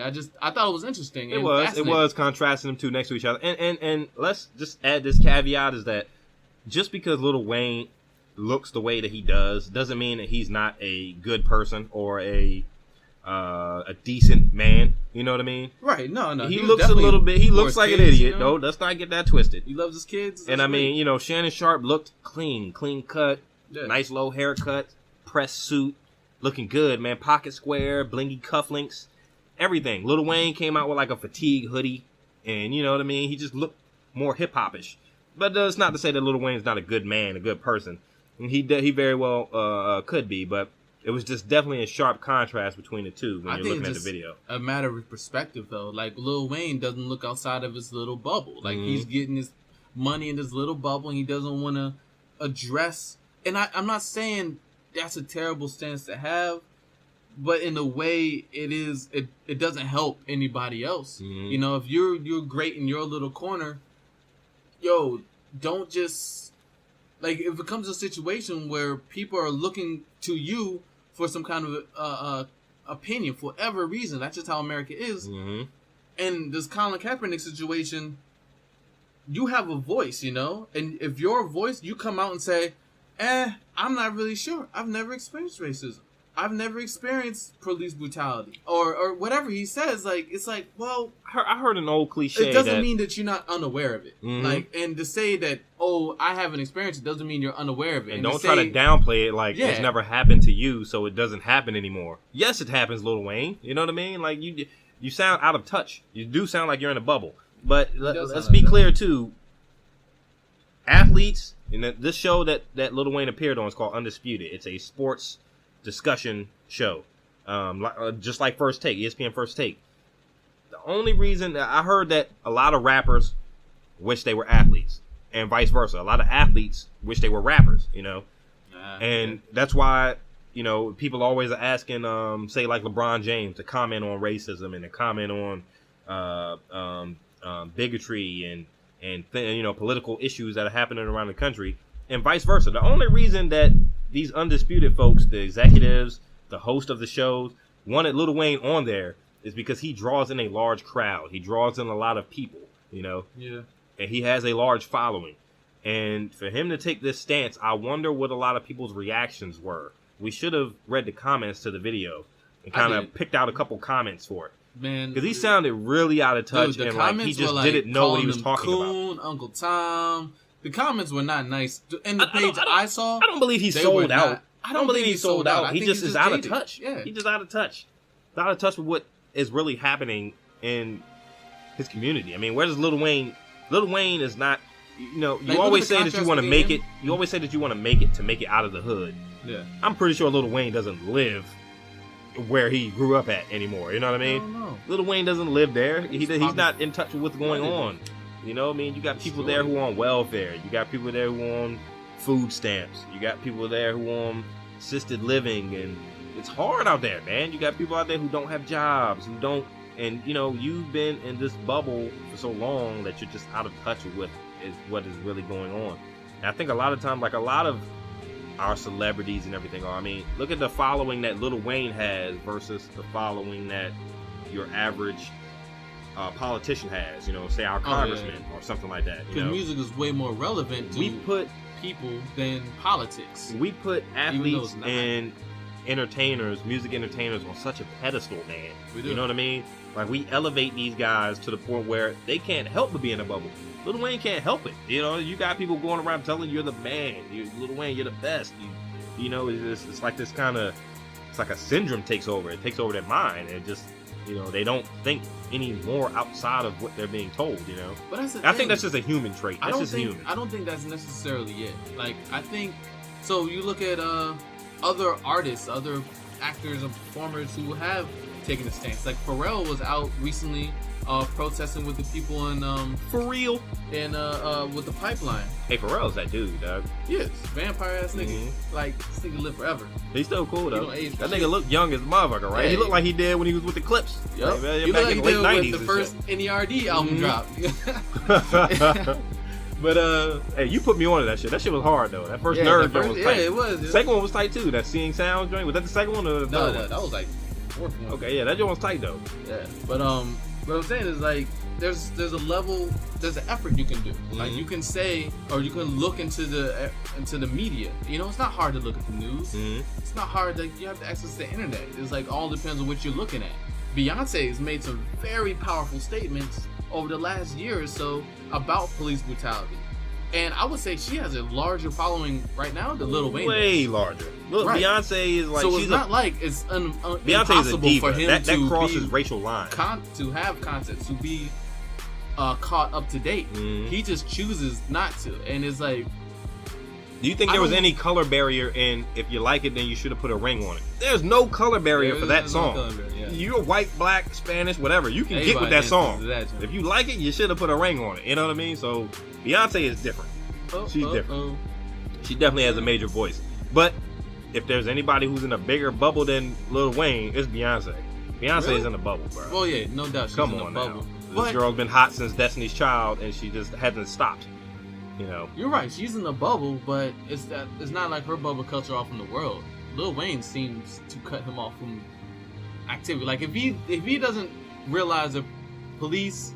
thought it was interesting. It was contrasting them two next to each other. And let's just add this caveat is that just because Lil Wayne looks the way that he doesn't mean that he's not a good person or a decent man. You know what I mean? Right. No. He looks a little bit. He looks like an idiot. No, let's not get that twisted. He loves his kids. And I mean, you know, Shannon Sharp looked clean cut, nice low haircut, pressed suit, looking good, man. Pocket square, blingy cufflinks. Everything. Lil Wayne came out with like a fatigue hoodie, and you know what I mean? He just looked more hip-hop-ish. But it's not to say that Lil Wayne's not a good man, a good person. And he very well could be, but it was just definitely a sharp contrast between the two when you're looking at the video. A matter of perspective, though. Like, Lil Wayne doesn't look outside of his little bubble. Like, he's getting his money in his little bubble, and he doesn't want to address... And I'm not saying that's a terrible stance to have, but in a way, it doesn't help anybody else. You know, if you're great in your little corner, yo, don't just like if it comes to a situation where people are looking to you for some kind of opinion for whatever reason. That's just how America is. And this Colin Kaepernick situation, you have a voice, you know, and if your voice, you come out and say, I'm not really sure. I've never experienced racism. I've never experienced police brutality or whatever he says. Like, it's like, well, I heard an old cliche. It doesn't mean that you're not unaware of it. Like, and to say that, oh, I haven't experienced it doesn't mean you're unaware of it. And don't try to downplay it like it's never happened to you, so it doesn't happen anymore. Yes, it happens, Lil Wayne. You know what I mean? Like, you sound out of touch. You do sound like you're in a bubble. But let's be clear too. Athletes, and this show that Lil Wayne appeared on is called Undisputed. It's a sports discussion show, just like First Take, ESPN First Take. The only reason I heard that a lot of rappers wish they were athletes, and vice versa. A lot of athletes wish they were rappers, you know, and that's why, you know, people always are asking, say like LeBron James to comment on racism and to comment on bigotry and you know, political issues that are happening around the country, and vice versa. The only reason that these Undisputed folks, the executives, the host of the shows, wanted Lil Wayne on there is because he draws in a large crowd. He draws in a lot of people, you know? Yeah. And he has a large following. And for him to take this stance, I wonder what a lot of people's reactions were. We should have read the comments to the video and kind of picked out a couple comments for it. Man, because he sounded really out of touch, and like he just didn't know what he was talking about. Uncle Tom. The comments were not nice. And the page I saw, I don't believe he sold out. I don't believe he's sold out. He just is out of jaded. touch. Yeah. He's just out of touch. He's out of touch with what is really happening in his community. I mean, where does Lil Wayne? Lil Wayne is not. You know, you Like, always say that you contrast want to between make it. him. You always say that you want to make it out of the hood. Yeah. I'm pretty sure Lil Wayne doesn't live where he grew up at anymore. You know what I I mean? don't know. Lil Wayne doesn't live there. He's probably- not in touch with what's going Probably on. You know what I mean? You got people there who are on welfare. You got people there who are on food stamps. You got people there who are on assisted living, and it's hard out there, man. You got people out there who don't have jobs, who don't, and you know, you've been in this bubble for so long that you're just out of touch with what is really going on. And I think a lot of times, like a lot of our celebrities and everything are. I mean, look at the following that Lil Wayne has versus the following that your average politician has. You know, say our congressman or something like that. You Because know, music is way more relevant to we put people than politics. we put though athletes it's not. and entertainers, music entertainers, on such a pedestal, man. We do. You know what I mean? Like, we elevate these guys to the point where they can't help but be in a bubble. Lil Wayne can't help it. You know, you got people going around telling you you're the man. Lil Wayne, you're the best. You know, it's like this kind of, it's like a syndrome takes over. It takes over their mind. And just, you know, they don't think any more outside of what they're being told, you know? But that's the I think thing. that's just a human trait. That's just human. I don't think that's necessarily it. Like, I think, so you look at other artists, other actors and performers who have taken a stance. Like Pharrell was out recently protesting with the people in For real. and with the pipeline. Hey, Pharrell's that dude, dog. Yes, vampire ass nigga. Mhm. Like, this nigga live forever. He's still cool, He though. don't age for That shit. nigga look young as a motherfucker, right? Yeah, He looked like he did when he was with the Clips. Yup. Like, man, You back look like in he the late did 90s with the and first NERD album Mhm. drop. But hey, you put me on to that shit. That shit was hard though. That first Yeah, Nerd the joint first- was tight. yeah, it was. The second one was tight too. That Seeing Sound joint, was that the second one or the third No, one? that was like fourth one. Okay, yeah, that joint was tight though. Yeah, but what I'm saying is like there's a level, there's an effort you can do. Like Mhm. you can say, or you can look into the media. You know, it's not hard to look at the news. Mm-hmm. It's not hard to, you have to access the internet. It's like all depends on what you're looking at. Beyonce has made some very powerful statements over the last year or so about police brutality. And I would say she has a larger following right now than Lil Wayne. Way larger. Look, Right. Beyonce is like, So she's it's not like it's Beyonce is a impossible diva. for him That to crosses be racial lines. to have content, to be caught up to date. Mhm. He just chooses not to, and it's like, Do you think I there was don't- any color barrier in if you like it, then you should have put a ring on it? There's no color barrier for that there's no song. color barrier, yeah. You're white, black, Spanish, whatever. You can get Everybody with that dances song. to that joint. If you like it, you should have put a ring on it. You know what I mean? So Beyonce is different. She's different. She definitely has a major voice. But if there's anybody who's in a bigger bubble than Lil Wayne, it's Beyonce. Beyonce Really? is in a bubble, bro. Well, yeah, no doubt. She's Come in a on bubble. now. This But girl's been hot since Destiny's Child, and she just hasn't stopped. You know. you're right. She's in a bubble, but it's not like her bubble cuts her off from the world. Lil Wayne seems to cut him off from activity. Like if he doesn't realize that police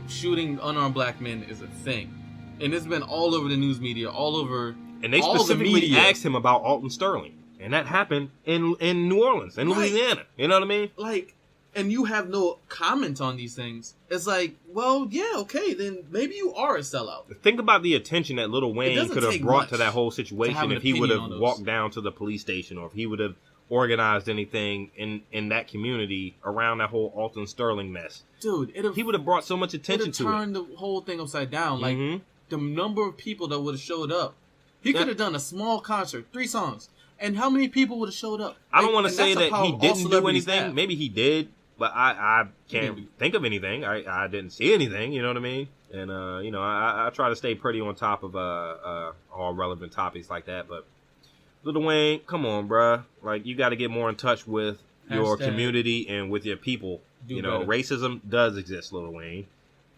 shooting unarmed black men is a thing, and it's been all over the news media, all over. And they all the specifically media. asked him about Alton Sterling. And that happened in New Orleans, in Right. Louisiana. You know what I mean? Like, and you have no comment on these things. It's like, well, yeah, okay, then maybe you are a sellout. Think about the attention that Lil Wayne doesn't could have take brought much to that whole to have situation an if he would opinion have on those. walked down to the police station, or if he would have organized anything in that community around that whole Alton Sterling mess. Dude, He would have brought so much it'd attention have to it. turned the whole thing upside down. Like, Mhm. the number of people that would have showed up. He Yeah. could have done a small concert, 3 songs. And how many people would have showed up? I don't Like, want to and say that's a that power he all didn't do celebrities anything. have. Maybe he did, but I can't Maybe. think of anything. I didn't see anything. You know what I mean? And you know, I try to stay pretty on top of all relevant topics like that. But Lil Wayne, come on, bruh. Like, you got to get more in touch with your Hashtag community and with your people. do You know, better. racism does exist, Lil Wayne.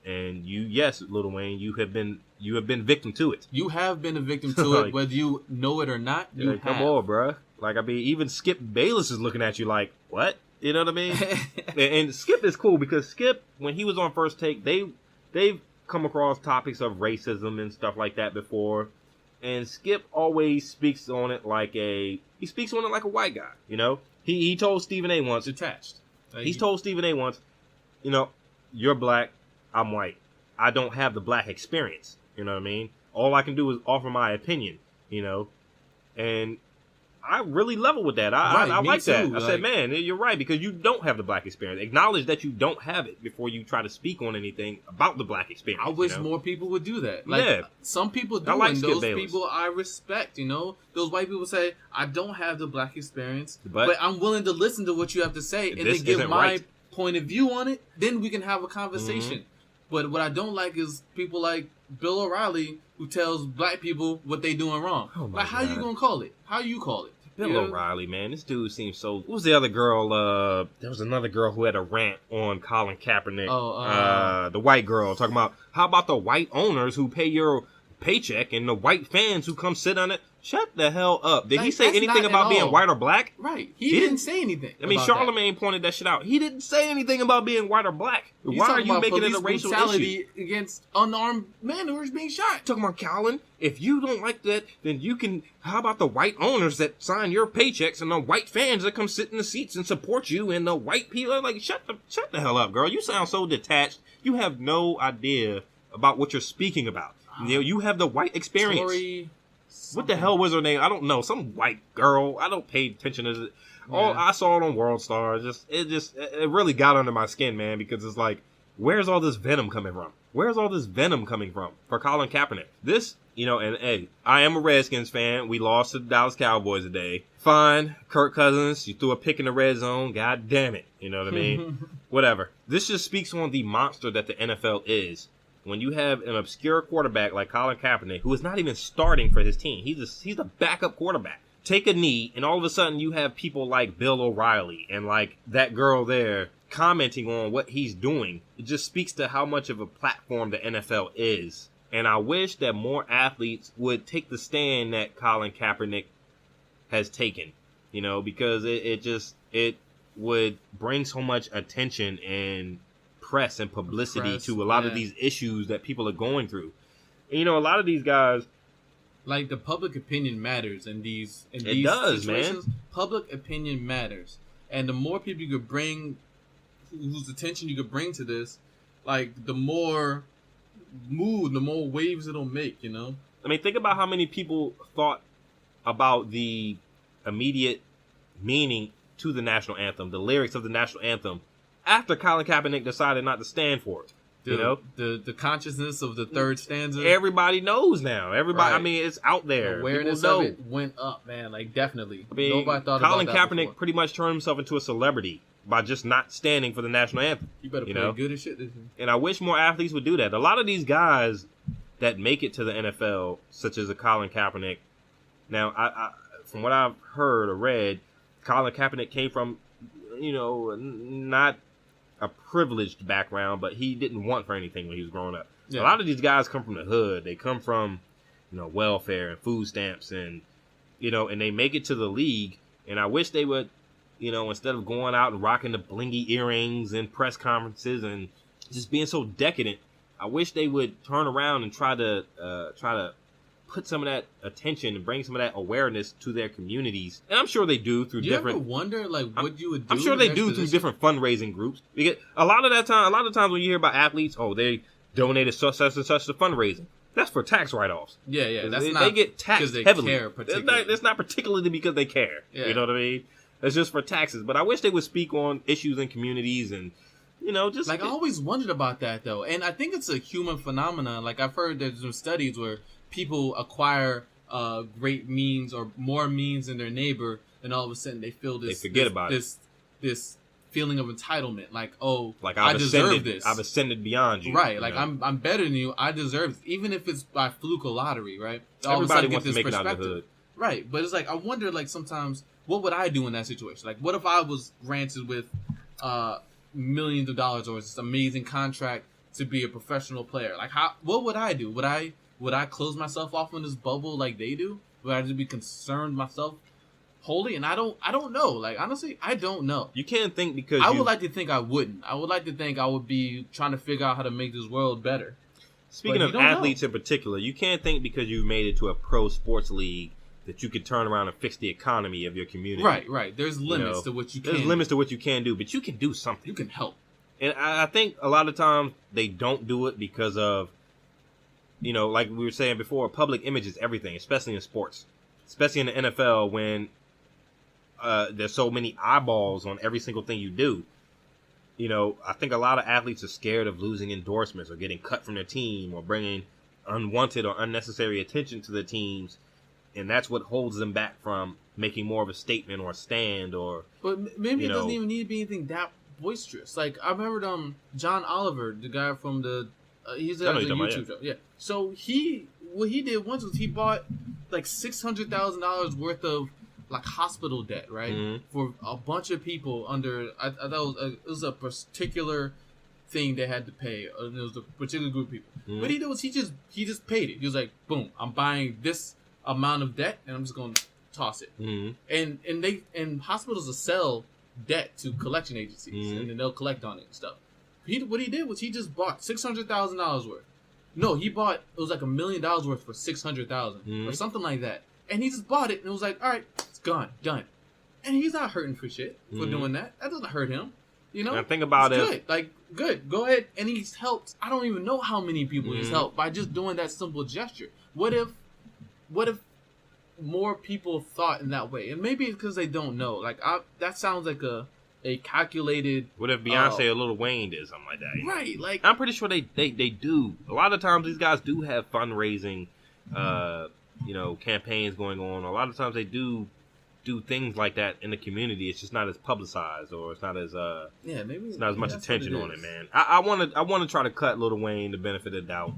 And yes, Lil Wayne, you have been victim to it. You have been a victim to Like- it, whether you know it or not. You Like, come have. on, bruh. Like, I mean, even Skip Bayless is looking at you like, what? You know what I mean? and Skip is cool because Skip, when he was on First Take, they've come across topics of racism and stuff like that before. And Skip always speaks on it like a white guy, you know? He told Stephen A. once, Detached. Like, he's told Stephen A. once, you know, you're black, I'm white. I don't have the black experience. You know what I mean? All I can do is offer my opinion, you know? And I really level with that. I like that. I said, man, you're right, because you don't have the black experience. Acknowledge that you don't have it before you try to speak on anything about the black experience. I wish more people would do that. Some people do, like and Skip those Bayless. people I respect, Those white people say, I don't have the black experience, but I'm willing to listen to what you have to say and then give my point of view on it. Then we can have a conversation. But what I don't like is people like Bill O'Reilly who tells black people what they doing wrong. Oh like, how you gonna call it? How you call it? Bill O'Reilly, man, this dude seems so. What was the other girl? There was another girl who had a rant on Colin Kaepernick. The white girl talking about how about the white owners who pay your paycheck and the white fans who come sit on it. Shut the hell up. Did he say anything about being white or black? Right. He didn't say anything. I mean, Charlemagne pointed that shit out. He didn't say anything about being white or black. Why are you making it a racial issue? Against unarmed men who are being shot. Talking about Colin, if you don't like that, then you can. How about the white owners that sign your paychecks and the white fans that come sit in the seats and support you and the white people? Like, shut the hell up, girl. You sound so detached. You have no idea about what you're speaking about. You have the white experience. What the hell was her name? I don't know. Some white girl. I don't pay attention to it. Oh, I saw it on World Star. It really got under my skin, man, because it's like, where's all this venom coming from? Where's all this venom coming from for Colin Kaepernick? This, and hey, I am a Redskins fan. We lost to the Dallas Cowboys today. Fine. Kirk Cousins, you threw a pick in the red zone. God damn it. You know what I mean? Whatever. This just speaks on the monster that the NFL is. When you have an obscure quarterback like Colin Kaepernick, who is not even starting for his team, he's a backup quarterback. Take a knee, and all of a sudden you have people like Bill O'Reilly and like that girl there commenting on what he's doing. It just speaks to how much of a platform the NFL is. And I wish that more athletes would take the stand that Colin Kaepernick has taken, because it would bring so much attention and press and publicity to a lot of these issues that people are going through. And, a lot of these guys, like, the public opinion matters in these does, situations. Man. Public opinion matters, and the more people you could bring, whose attention you could bring to this, like, the more waves it'll make. I mean, think about how many people thought about the immediate meaning to the national anthem, the lyrics of the national anthem, after Colin Kaepernick decided not to stand for it. The consciousness of the third stanza. Everybody knows now. Everybody, right. I mean, it's out there. The awareness of it went up, man. Like, definitely. I mean, nobody thought Colin about that Kaepernick before. pretty much turned himself into a celebrity by just not standing for the national anthem. You better play good as shit this year. And I wish more athletes would do that. A lot of these guys that make it to the NFL, such as a Colin Kaepernick. Now, I from what I've heard or read, Colin Kaepernick came from, not a privileged background, but he didn't want for anything when he was growing up. Yeah. A lot of these guys come from the hood. They come from, welfare and food stamps and they make it to the league. And I wish they would, instead of going out and rocking the blingy earrings and press conferences and just being so decadent, I wish they would turn around and try to put some of that attention and bring some of that awareness to their communities. And I'm sure they do through different... You ever wonder, what you would do? I'm sure they do through different fundraising groups. Because a lot of times when you hear about athletes, they donated such and such to fundraising. That's for tax write-offs. Yeah. They get taxed heavily. It's not particularly because they care. Yeah. You know what I mean? It's just for taxes. But I wish they would speak on issues in communities and, just... I always wondered about that, though. And I think it's a human phenomenon. Like, I've heard there's some studies where people acquire great means or more means than their neighbor, and all of a sudden they feel this feeling of entitlement, I deserve this. I've ascended beyond you, right? Like I'm better than you. I deserve this, even if it's by fluke or lottery, right? Everybody wants to make it out of the hood, right? But it's I wonder, sometimes, what would I do in that situation? Like, what if I was granted with millions of dollars or this amazing contract to be a professional player? Like, what would I do? Would I close myself off in this bubble like they do? Would I just be concerned myself wholly? And I don't know. Like, honestly, I don't know. You can't think because I would like to think I wouldn't. I would like to think I would be trying to figure out how to make this world better. Speaking of athletes in particular, you can't think because you made it to a pro sports league that you could turn around and fix the economy of your community. Right. There's limits to what you can do. There's limits to what you can do, but you can do something. You can help. And I think a lot of times they don't do it because of, like we were saying before, public image is everything, especially in sports. Especially in the NFL when there's so many eyeballs on every single thing you do. I think a lot of athletes are scared of losing endorsements or getting cut from their team or bringing unwanted or unnecessary attention to the teams. And that's what holds them back from making more of a statement or a stand or. But maybe it doesn't even need to be anything that boisterous. Like I remember John Oliver, the guy from the he's a YouTube show. Yeah. So what he did once was he bought like $600,000 worth of like hospital debt, right? Mm-hmm. For a bunch of people under I thought it was a particular thing they had to pay. It was a particular group of people. Mm-hmm. What he did was he just paid it. He was like, boom, I'm buying this amount of debt and I'm just going to toss it. Mm-hmm. And hospitals will sell debt to collection agencies, mm-hmm. and then they'll collect on it and stuff. What he did was he just bought $600,000 worth. No, he bought it was like $1 million worth for $600,000 mm-hmm. or something like that. And he just bought it and it was like, all right, it's gone, done. And he's not hurting for shit for mm-hmm. doing that. That doesn't hurt him. Now think about it. Good. Good. Go ahead. And he's helped. I don't even know how many people mm-hmm. he's helped by just doing that simple gesture. What if more people thought in that way? And maybe it's because they don't know. Like that sounds like a calculated. What if Beyonce or Lil Wayne did something like that? Right. Like I'm pretty sure they do. A lot of times these guys do have fundraising, campaigns going on. A lot of times they do things like that in the community. It's just not as publicized, or it's not as maybe it's not as much attention on it, man. I want to try to cut Lil Wayne the benefit of the doubt,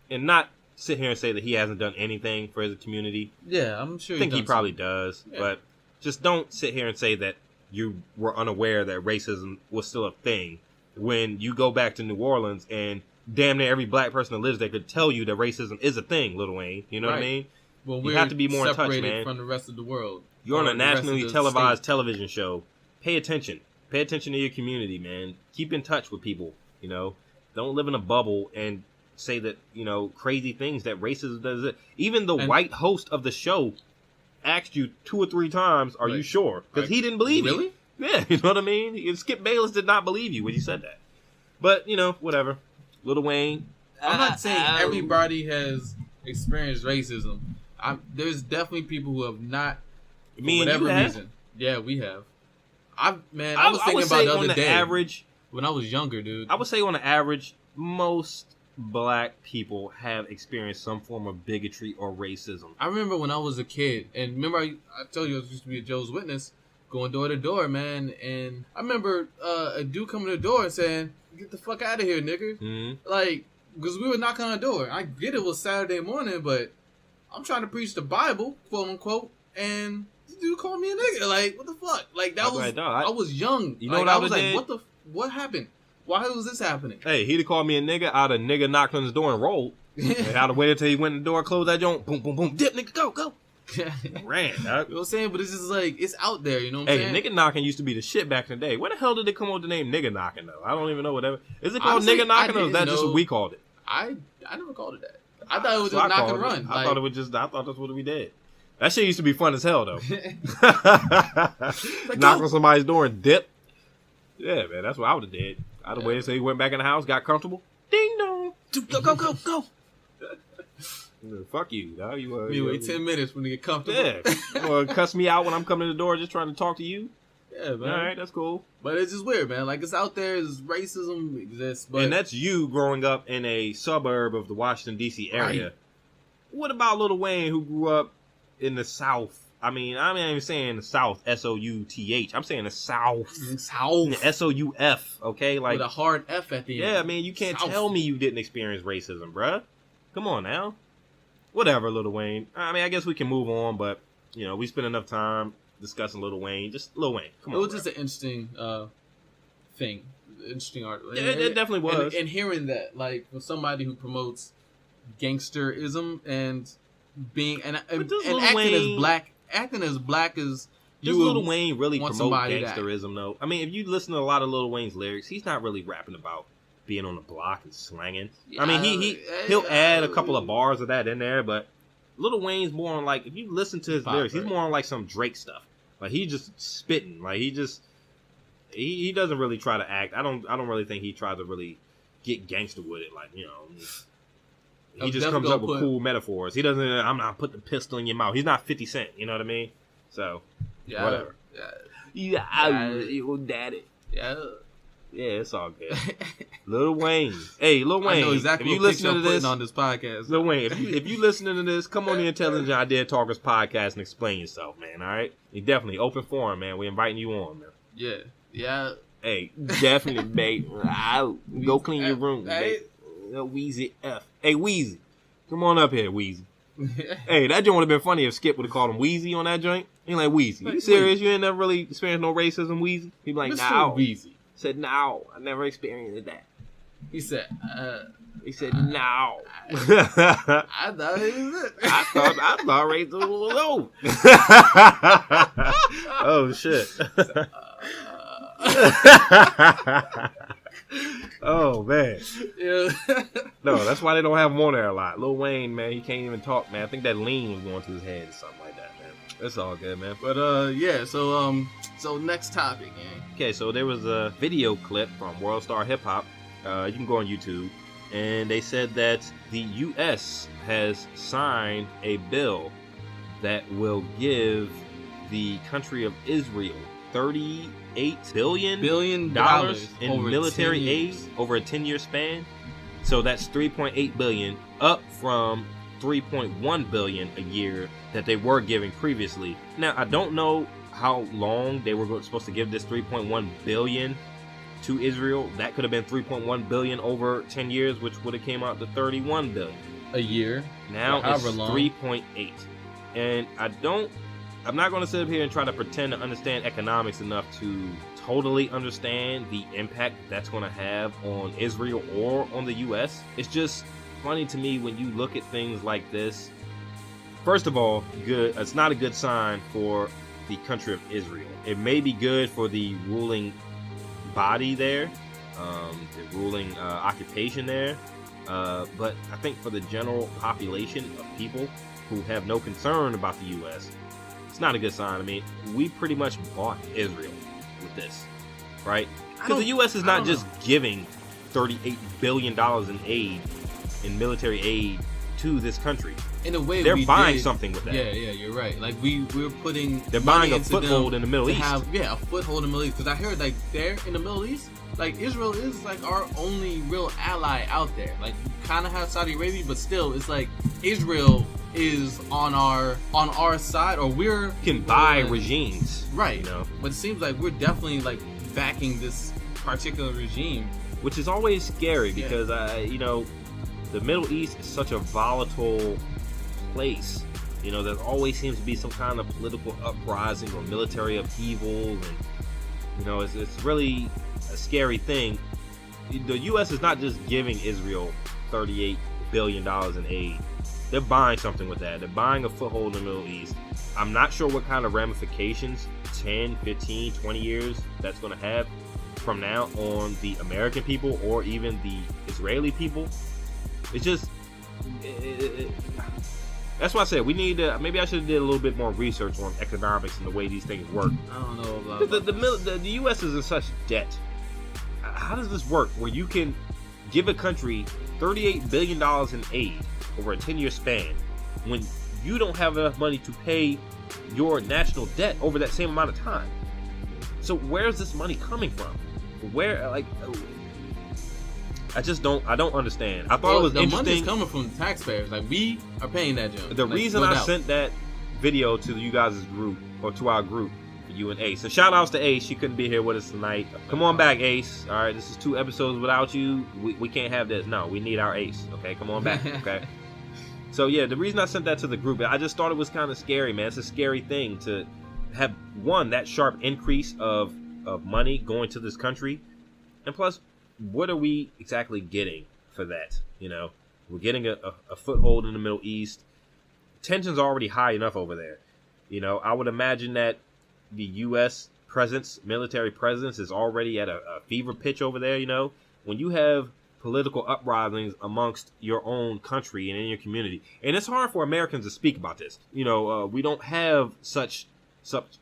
and not sit here and say that he hasn't done anything for his community. Yeah, I'm sure. I think he probably does, but just don't sit here and say that you were unaware that racism was still a thing when you go back to New Orleans and damn near every black person that lives there could tell you that racism is a thing, Lil Wayne. You know what I mean? Well, you have to be more in touch, man. From the rest of the world. You're on a nationally televised television show. Pay attention. Pay attention to your community, man. Keep in touch with people. Don't live in a bubble and say that crazy things that racism does it. Even the white host of the show asked you 2 or 3 times, "Are you sure?" Because he didn't believe you. Really? Yeah, you know what I mean. Skip Bayless did not believe you when you said that. But whatever. Lil Wayne. I'm not saying everybody has experienced racism. There's definitely people who have not. For whatever reason. Yeah, we have. I was thinking about the other day. Average, when I was younger, dude. I would say on the average, most black people have experienced some form of bigotry or racism. I remember when I was a kid, and remember I told you I used to be a Joe's Witness, going door to door, man. And I remember a dude coming to the door and saying, "Get the fuck out of here, nigga!" Mm-hmm. Like, because we were knocking on the door. I get it was Saturday morning, but I'm trying to preach the Bible, quote unquote, and this dude called me a nigga. Like, what the fuck? Like, that was, I was young. You know what I was like, what happened? Why was this happening? Hey, he'd have called me a nigga. I'd have nigga knocked on his door and rolled. And I'd have waited until he went in the door, closed that joint, boom, boom, boom, dip, nigga, go. Ran, dog. You know what I'm saying? But it's just like, it's out there, you know what I'm saying? Hey, nigga knocking used to be the shit back in the day. Where the hell did it come up with the name nigga knocking, though? I don't even know whatever. Is it called nigga knocking, or is that just what we called it? I never called it that. I thought it was just knock and run. I thought that's what we did. That shit used to be fun as hell, though. Knock on somebody's door and dip. Yeah, man, that's what I would have did. I'd have waited until he went back in the house, got comfortable. Ding dong. Go. Fuck you, dog. You wait 10 minutes when you get comfortable. Yeah. Or cuss me out when I'm coming to the door just trying to talk to you. Yeah, man. All right, that's cool. But it's just weird, man. Like, it's out there. Racism exists. But and that's you growing up in a suburb of the Washington, D.C. area. Right. What about Lil Wayne, who grew up in the South? I'm not even saying the South, S-O-U-T-H. I'm saying the South. South. S-O-U-F, okay? Like, with a hard F at the end. Yeah, man, you can't tell me you didn't experience racism, bruh. Come on now. Whatever, Lil Wayne. I guess we can move on, but, we spent enough time discussing Lil Wayne. Just Lil Wayne. Come on, it was just an interesting thing. Interesting art. Yeah, it definitely was. And hearing that, like, for somebody who promotes gangsterism and being and acting as black as you. Does Lil Wayne really promote gangsterism though? If you listen to a lot of Lil Wayne's lyrics, he's not really rapping about being on the block and slanging. He'll add a couple of bars of that in there, but Lil Wayne's more on, like, if you listen to his lyrics, he's more on like some Drake stuff. Like, he's just spitting. Like, he doesn't really try to act. I don't really think he tries to really get gangster with it. Like, he just comes up with cool metaphors. He doesn't. I'm not putting a pistol in your mouth. He's not 50 Cent. You know what I mean? So, whatever. You daddy. Yeah. Yeah, it's all good. Lil Wayne. Hey, Lil Wayne. I know exactly if you what listening to this on this podcast. Lil Wayne, if you listening to this, come on the Intelligent Idea Talkers podcast and explain yourself, man. All right, you definitely open forum, man. We're inviting you on, man. Yeah. Hey, definitely, babe. Go clean your room, babe. Wheezy F. Hey, Wheezy, come on up here, Wheezy. Hey, that joint would have been funny if Skip would have called him Wheezy on that joint. He like, Wheezy, you serious? You ain't never really experienced no racism, Wheezy? He be like, Mr. Wheezy. Said, no, I never experienced that. He said, no. I thought he was it. I thought racism was over. Oh, shit. Oh, man. Yeah. No, that's why they don't have him on there a lot. Lil Wayne, man, he can't even talk, man. I think that lean was going through his head or something like that, man. It's all good, man. But, yeah, so next topic, man. Okay, so there was a video clip from World Star Hip Hop. You can go on YouTube. And they said that the U.S. has signed a bill that will give the country of Israel $38 billion in military aid over a 10-year span. So that's $3.8 billion, up from $3.1 billion a year that they were giving previously. Now, I don't know how long they were supposed to give this $3.1 billion to Israel. That could have been $3.1 billion over 10 years, which would have came out to $31 billion a year. Now it's 3.8, and I'm not going to sit up here and try to pretend to understand economics enough to totally understand the impact that's going to have on Israel or on the U.S. It's just funny to me when you look at things like this. First of all, it's not a good sign for the country of Israel. It may be good for the ruling body there, the ruling occupation there, but I think for the general population of people who have no concern about the U.S., it's not a good sign. I mean, we pretty much bought Israel with this, right? Because the U.S. is not just giving $38 billion in aid, in military aid, to this country. In a way, they're buying something with that. Yeah, you're right. Like we're putting. They're buying a foothold in the Middle East. A foothold in the Middle East. Because I heard like there in the Middle East, like Israel is like our only real ally out there. Like we kind of have Saudi Arabia, but still, it's like Israel is on our side, or can buy regimes, right? You know, but it seems like we're definitely like backing this particular regime, which is always scary because the Middle East is such a volatile place. You know, there always seems to be some kind of political uprising or military upheaval, and you know, it's really a scary thing. The U.S. is not just giving Israel $38 billion in aid. They're buying something with that. They're buying a foothold in the Middle East. I'm not sure what kind of ramifications 10, 15, 20 years that's going to have from now on the American people or even the Israeli people. It's just... that's why I said we need to... Maybe I should have did a little bit more research on economics and the way these things work. I don't know about the U.S. is in such debt. How does this work where you can give a country $38 billion in aid over a 10-year span when you don't have enough money to pay your national debt over that same amount of time? So where's this money coming from? Where, like, I don't understand. I thought it was interesting. The money's coming from the taxpayers. Like, we are paying that junk. The reason I sent that video to you guys' group, or to our group, you and Ace. So shout outs to Ace. She couldn't be here with us tonight. Come on back, Ace. All right, this is 2 episodes without you. We can't have this. No, we need our Ace. Okay, come on back. Okay. So yeah, the reason I sent that to the group, I just thought it was kind of scary, man. It's a scary thing to have that sharp increase of money going to this country, and plus, what are we exactly getting for that? You know, we're getting a foothold in the Middle East. Tension's already high enough over there. You know, I would imagine that the U.S. military presence is already at a fever pitch over there. You know, when you have political uprisings amongst your own country and in your community, and it's hard for Americans to speak about this. You know, we don't have such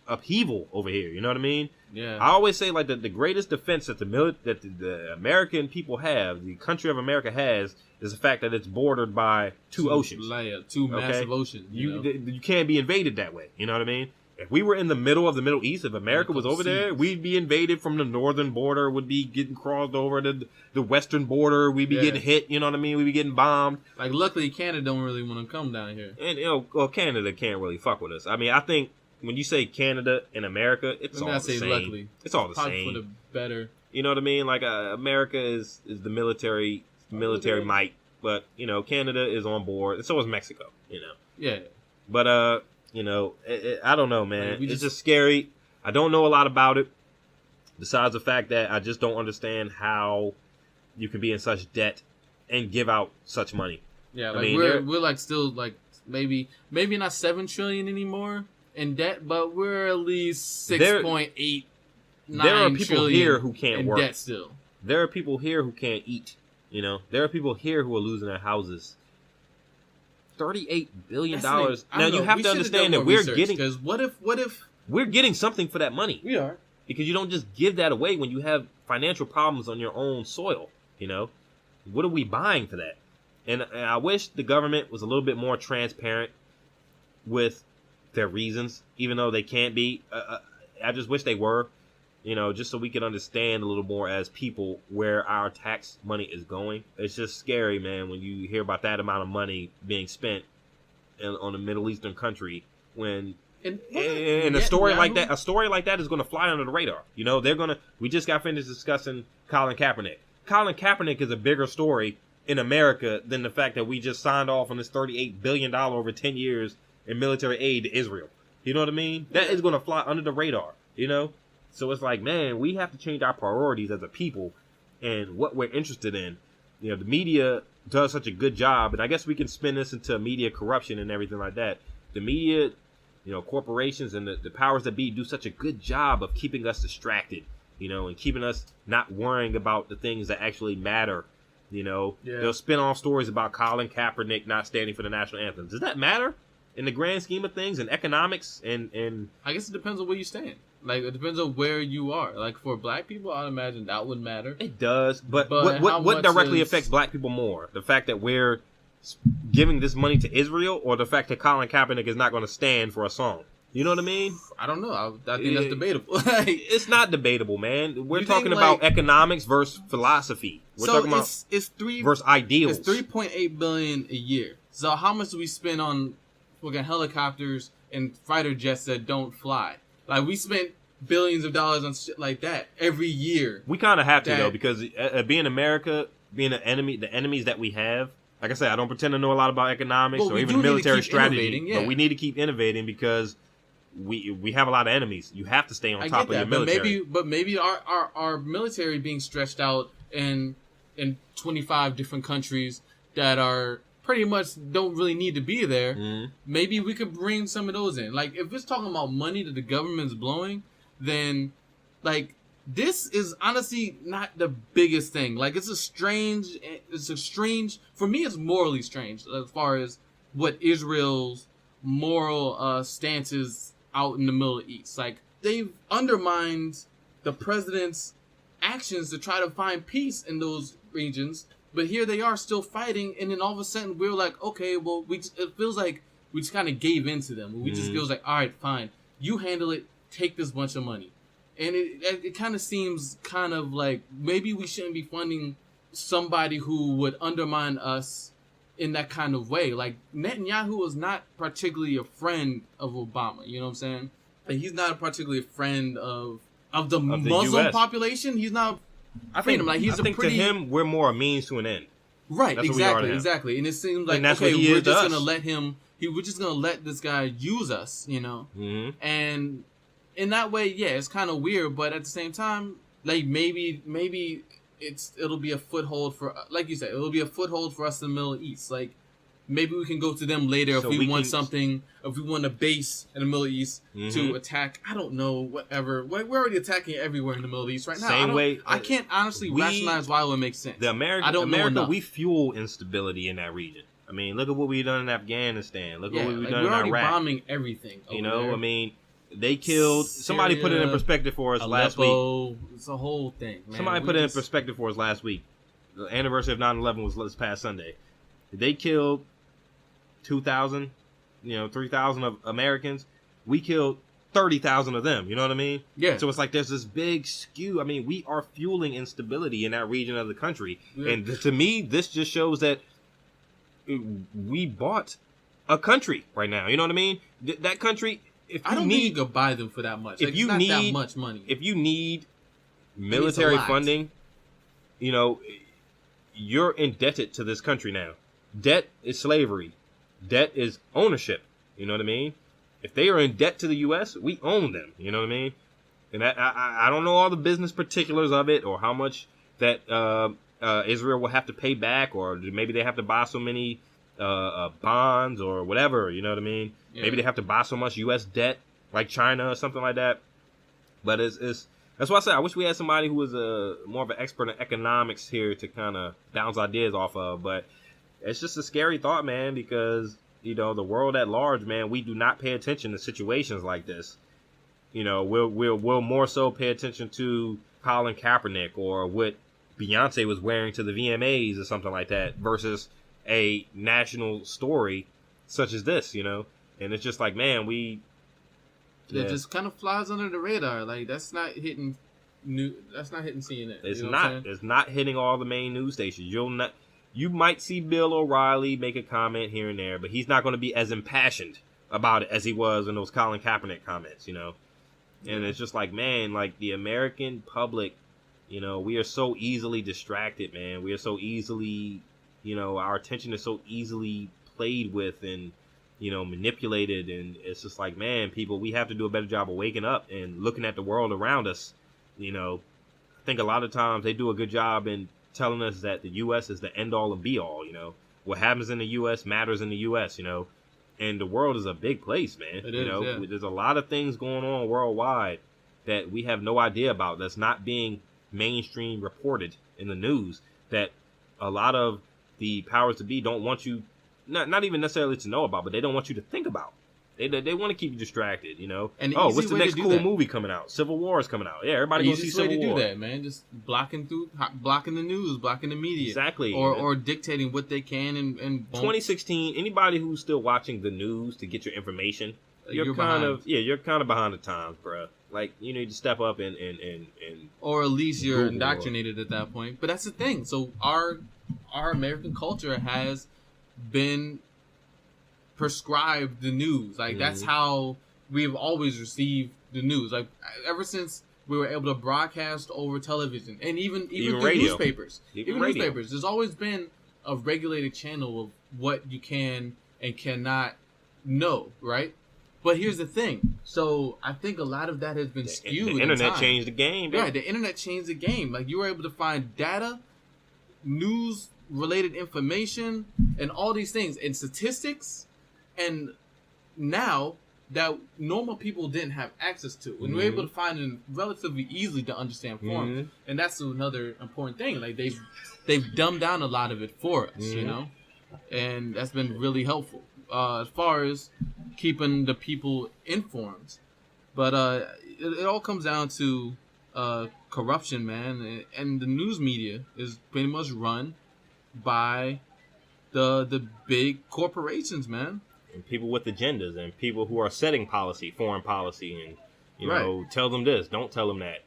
upheaval over here. You know what I mean? Yeah. I always say, like, the greatest defense that the American people have, the country of America has, is the fact that it's bordered by two oceans. Massive oceans. You can't be invaded that way. You know what I mean? If we were in the middle of the Middle East, if America was over there, we'd be invaded from the northern border, would be getting crossed over to the western border, we'd be getting hit, you know what I mean? We'd be getting bombed. Like, luckily, Canada don't really want to come down here. And, well, Canada can't really fuck with us. I mean, I think when you say Canada and America, it's all the same. Luckily. It's all the same. For the better. You know what I mean? Like, America is the military might, but, you know, Canada is on board, and so is Mexico, you know? Yeah. But, you know, I don't know, man. It's just scary. I don't know a lot about it, besides the fact that I just don't understand how you can be in such debt and give out such money. Yeah, like we're like still like maybe not 7 trillion anymore in debt, but we're at least 6.89 There are people here who can't work. Debt still. There are people here who can't eat. You know, there are people here who are losing their houses. $38 billion. Now you have to understand that we're getting, because what if we're getting something for that money? We are, because you don't just give that away when you have financial problems on your own soil. You know, what are we buying for that? And I wish the government was a little bit more transparent with their reasons, even though they can't be. I just wish they were. You know, just so we can understand a little more as people where our tax money is going. It's just scary, man, when you hear about that amount of money being spent on a Middle Eastern country when and a story like that is going to fly under the radar. You know, we just got finished discussing Colin Kaepernick. Colin Kaepernick is a bigger story in America than the fact that we just signed off on this $38 billion over 10 years in military aid to Israel. You know what I mean? That is going to fly under the radar, you know? So it's like, man, we have to change our priorities as a people and what we're interested in. You know, the media does such a good job, and I guess we can spin this into media corruption and everything like that. The media, you know, corporations and the powers that be do such a good job of keeping us distracted, you know, and keeping us not worrying about the things that actually matter. You know, they'll spin off stories about Colin Kaepernick not standing for the national anthem. Does that matter in the grand scheme of things, in economics? And I guess it depends on where you stand. Like, it depends on where you are. Like, for black people, I'd imagine that would matter. It does, but what directly affects black people more? The fact that we're giving this money to Israel, or the fact that Colin Kaepernick is not going to stand for a song? You know what I mean? I don't know. I think that's debatable. It's not debatable, man. We're talking about economics versus philosophy. We're talking about versus ideals. It's $3.8 billion a year. So how much do we spend on fucking helicopters and fighter jets that don't fly? Like, we spent billions of dollars on shit like that every year. We kind of have to, though, because being America, being the enemies that we have, like I said, I don't pretend to know a lot about economics or even military strategy, but we need to keep innovating because we have a lot of enemies. You have to stay on top of your military. But maybe our military being stretched out in 25 different countries that are pretty much don't really need to be there. Mm-hmm. Maybe we could bring some of those in. Like, if it's talking about money that the government's blowing, then like this is honestly not the biggest thing. Like, it's a strange, for me, it's morally strange as far as what Israel's moral stance is out in the Middle East. Like, they've undermined the president's actions to try to find peace in those regions. But here they are still fighting, and then all of a sudden we're like, okay, well, it feels like we just kind of gave in to them. We just feels like, all right, fine, you handle it, take this bunch of money. And it kind of seems kind of like maybe we shouldn't be funding somebody who would undermine us in that kind of way. Like, Netanyahu was not particularly a friend of Obama, you know what I'm saying? Like, he's not particularly a friend of the Muslim US population. He's not... I think to him, we're more a means to an end. Right, that's exactly. And it seems like, okay, we're just going to let him... We're just going to let this guy use us, you know? Mm-hmm. And in that way, yeah, it's kind of weird. But at the same time, like, maybe it'll be a foothold for... Like you said, it'll be a foothold for us in the Middle East. Like, maybe we can go to them later if we want something, if we want a base in the Middle East to attack. I don't know, whatever. We're already attacking everywhere in the Middle East right now. I can't honestly rationalize why it would make sense. America, we fuel instability in that region. I mean, look at what we've done in Afghanistan. Look at what we've done in Iraq. We're already bombing everything. You know, there. I mean, they killed... Somebody put it in perspective for us last week. It's a whole thing, man. Somebody put it in perspective for us last week. The anniversary of 9/11 was this past Sunday. They killed 2,000, 3,000 of Americans. We killed 30,000 of them. You know what I mean? Yeah. So it's like there's this big skew. I mean, we are fueling instability in that region of the country. Yeah. And to me, this just shows that we bought a country right now. You know what I mean? That country, if you I don't think you could buy them for that much. If you it's not need that much money. If you need military funding, you know, you're indebted to this country now. Debt is slavery. Debt is ownership. You know what I mean? If they are in debt to the U.S., we own them. You know what I mean? And I don't know all the business particulars of it or how much that Israel will have to pay back, or maybe they have to buy so many bonds or whatever. You know what I mean? Yeah. Maybe they have to buy so much U.S. debt like China or something like that. But it's that's why I said I wish we had somebody who was more of an expert in economics here to kind of bounce ideas off of. But it's just a scary thought, man, because, you know, the world at large, man, we do not pay attention to situations like this. You know, we'll more so pay attention to Colin Kaepernick or what Beyonce was wearing to the VMAs or something like that versus a national story such as this, you know. And it's just like, man, it just kind of flies under the radar. Like, that's not hitting CNN. It's not. It's not hitting all the main news stations. You might see Bill O'Reilly make a comment here and there, but he's not going to be as impassioned about it as he was in those Colin Kaepernick comments, you know. And it's just like, man, like the American public, you know, we are so easily distracted, man. We are so easily, you know, our attention is so easily played with and, you know, manipulated. And it's just like, man, people, we have to do a better job of waking up and looking at the world around us. You know, I think a lot of times they do a good job in telling us that the U.S. is the end all and be all. You know, what happens in the U.S. matters in the U.S., you know. And the world is a big place, man. It is, yeah. There's a lot of things going on worldwide that we have no idea about, that's not being mainstream reported in the news, that a lot of the powers to be don't want you, not even necessarily to know about, but they don't want you to think about. They want to keep you distracted, you know. And what's the next cool movie coming out? Civil War is coming out. Yeah, everybody go see Civil War. Easiest way to do that, man. Just blocking the news, blocking the media. Exactly. Or dictating what they can and 2016, anybody who's still watching the news to get your information, you're kind of behind the times, bro. Like, you need to step up and or at least you're indoctrinated at that point. But that's the thing. So our American culture has been prescribed the news. Like, that's how we've always received the news. Like, ever since we were able to broadcast over television and even through radio. Newspapers. Even newspapers. There's always been a regulated channel of what you can and cannot know, right? But here's the thing. So I think a lot of that has been skewed. The internet changed the game. Right, the internet changed the game. Like, you were able to find data, news-related information, and all these things, and statistics. And now that normal people didn't have access to, and we're able to find in relatively easily to understand form, and that's another important thing. Like, they've dumbed down a lot of it for us, you know, and that's been really helpful as far as keeping the people informed. But it all comes down to corruption, man, and the news media is pretty much run by the big corporations, man. And people with agendas and people who are setting policy, foreign policy, and, you know, tell them this, don't tell them that.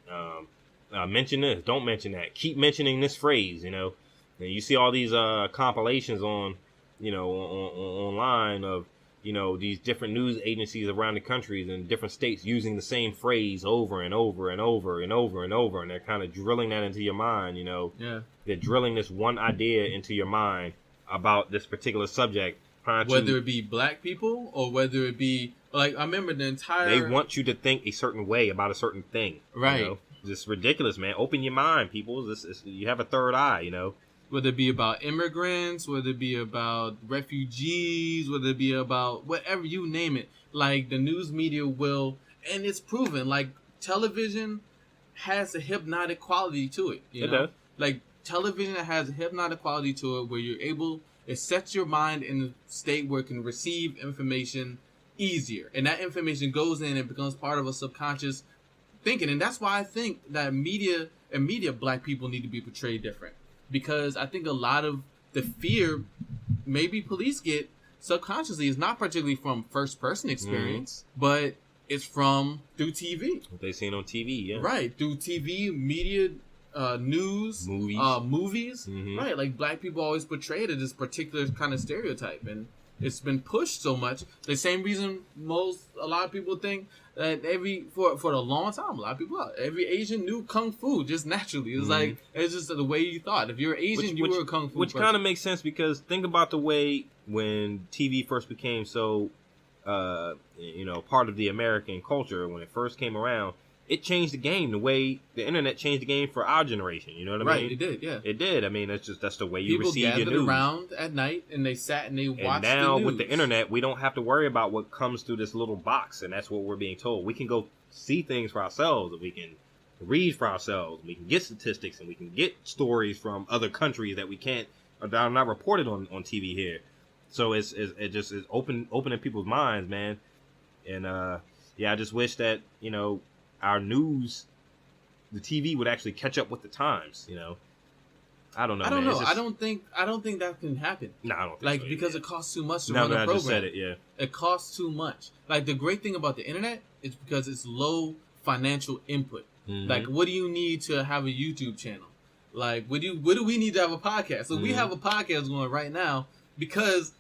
Mention this, don't mention that. Keep mentioning this phrase, you know. And you see all these compilations on, you know, online of, you know, these different news agencies around the countries and different states using the same phrase over and over and over and over and over. And they're kind of drilling that into your mind, you know. Yeah. They're drilling this one idea into your mind about this particular subject. Whether it be black people or whether it be, like, I remember the entire... They want you to think a certain way about a certain thing. Right. You know? It's ridiculous, man. Open your mind, people. You have a third eye, you know. Whether it be about immigrants, whether it be about refugees, whether it be about whatever, you name it. Like, the news media will... And it's proven, like, television has a hypnotic quality to it. You know? Does. Like, television has a hypnotic quality to it where you're able... It sets your mind in a state where it can receive information easier. And that information goes in and becomes part of a subconscious thinking. And that's why I think that media black people need to be portrayed different. Because I think a lot of the fear maybe police get subconsciously is not particularly from first person experience, but It's from through TV. What they seen on TV, yeah. Right, through TV, media, news, movies. Mm-hmm. Right, like black people always portrayed as this particular kind of stereotype, and it's been pushed so much. The same reason a lot of people think that for a long time, a lot of people, every Asian knew kung fu just naturally. It's like it's just the way you thought. If you're Asian, you were a kung fu. Which kind of makes sense because think about the way when TV first became so, part of the American culture when it first came around. It changed the game. The way the internet changed the game for our generation. You know what I mean? Right, it did. Yeah, it did. I mean, that's the way you receive your news. People gathered around at night and they sat and they watched. And now the news. with the internet, we don't have to worry about what comes through this little box, and that's what we're being told. We can go see things for ourselves, and we can read for ourselves, and we can get statistics, and we can get stories from other countries that we can't or that are not reported on TV here. So it just is opening people's minds, man. And I just wish that our news, the TV would actually catch up with the times, I don't know. I don't think that can happen. No, I don't think so, because it costs too much to run a program. I just said it, yeah. It costs too much. Like the great thing about the internet is because it's low financial input. Mm-hmm. Like what do you need to have a YouTube channel? Like what do we need to have a podcast? So we have a podcast going right now because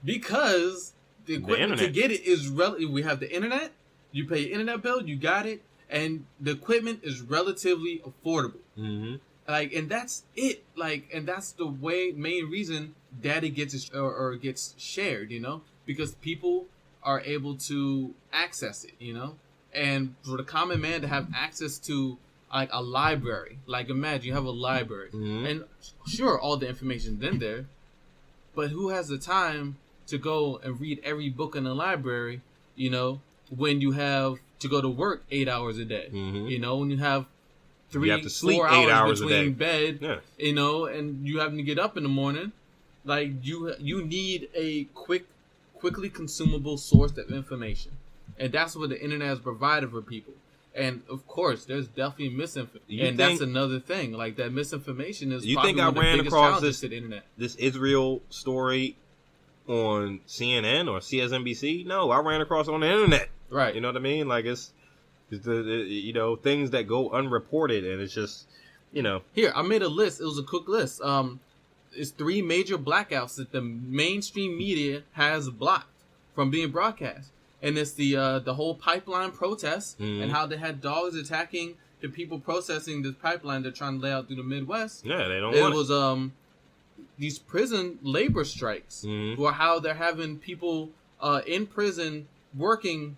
the equipment to get it is we have the internet, you pay your internet bill, you got it. And the equipment is relatively affordable. Mm-hmm. And that's it. And that's the main reason data gets or gets shared, because people are able to access it, and for the common man to have access to like a library, like imagine you have a library, and sure, all the information's in there, but who has the time to go and read every book in the library, when you have to go to work 8 hours a day, when you have you have to sleep 4 hours between a day. bed, yeah. And you having to get up in the morning, like you need a quickly consumable source of information, and that's what the internet has provided for people. And of course, there's definitely misinformation, that's another thing. Like that misinformation is. You think I ran across to the internet? This Israel story on CNN or CSNBC? No, I ran across it on the internet. Right. You know what I mean? Like it's the things that go unreported, and it's just Here, I made a list. It was a quick list. It's 3 major blackouts that the mainstream media has blocked from being broadcast, and it's the whole pipeline protest and how they had dogs attacking the people processing this pipeline they're trying to lay out through the Midwest. Yeah, they don't. It was these prison labor strikes, or how they're having people in prison working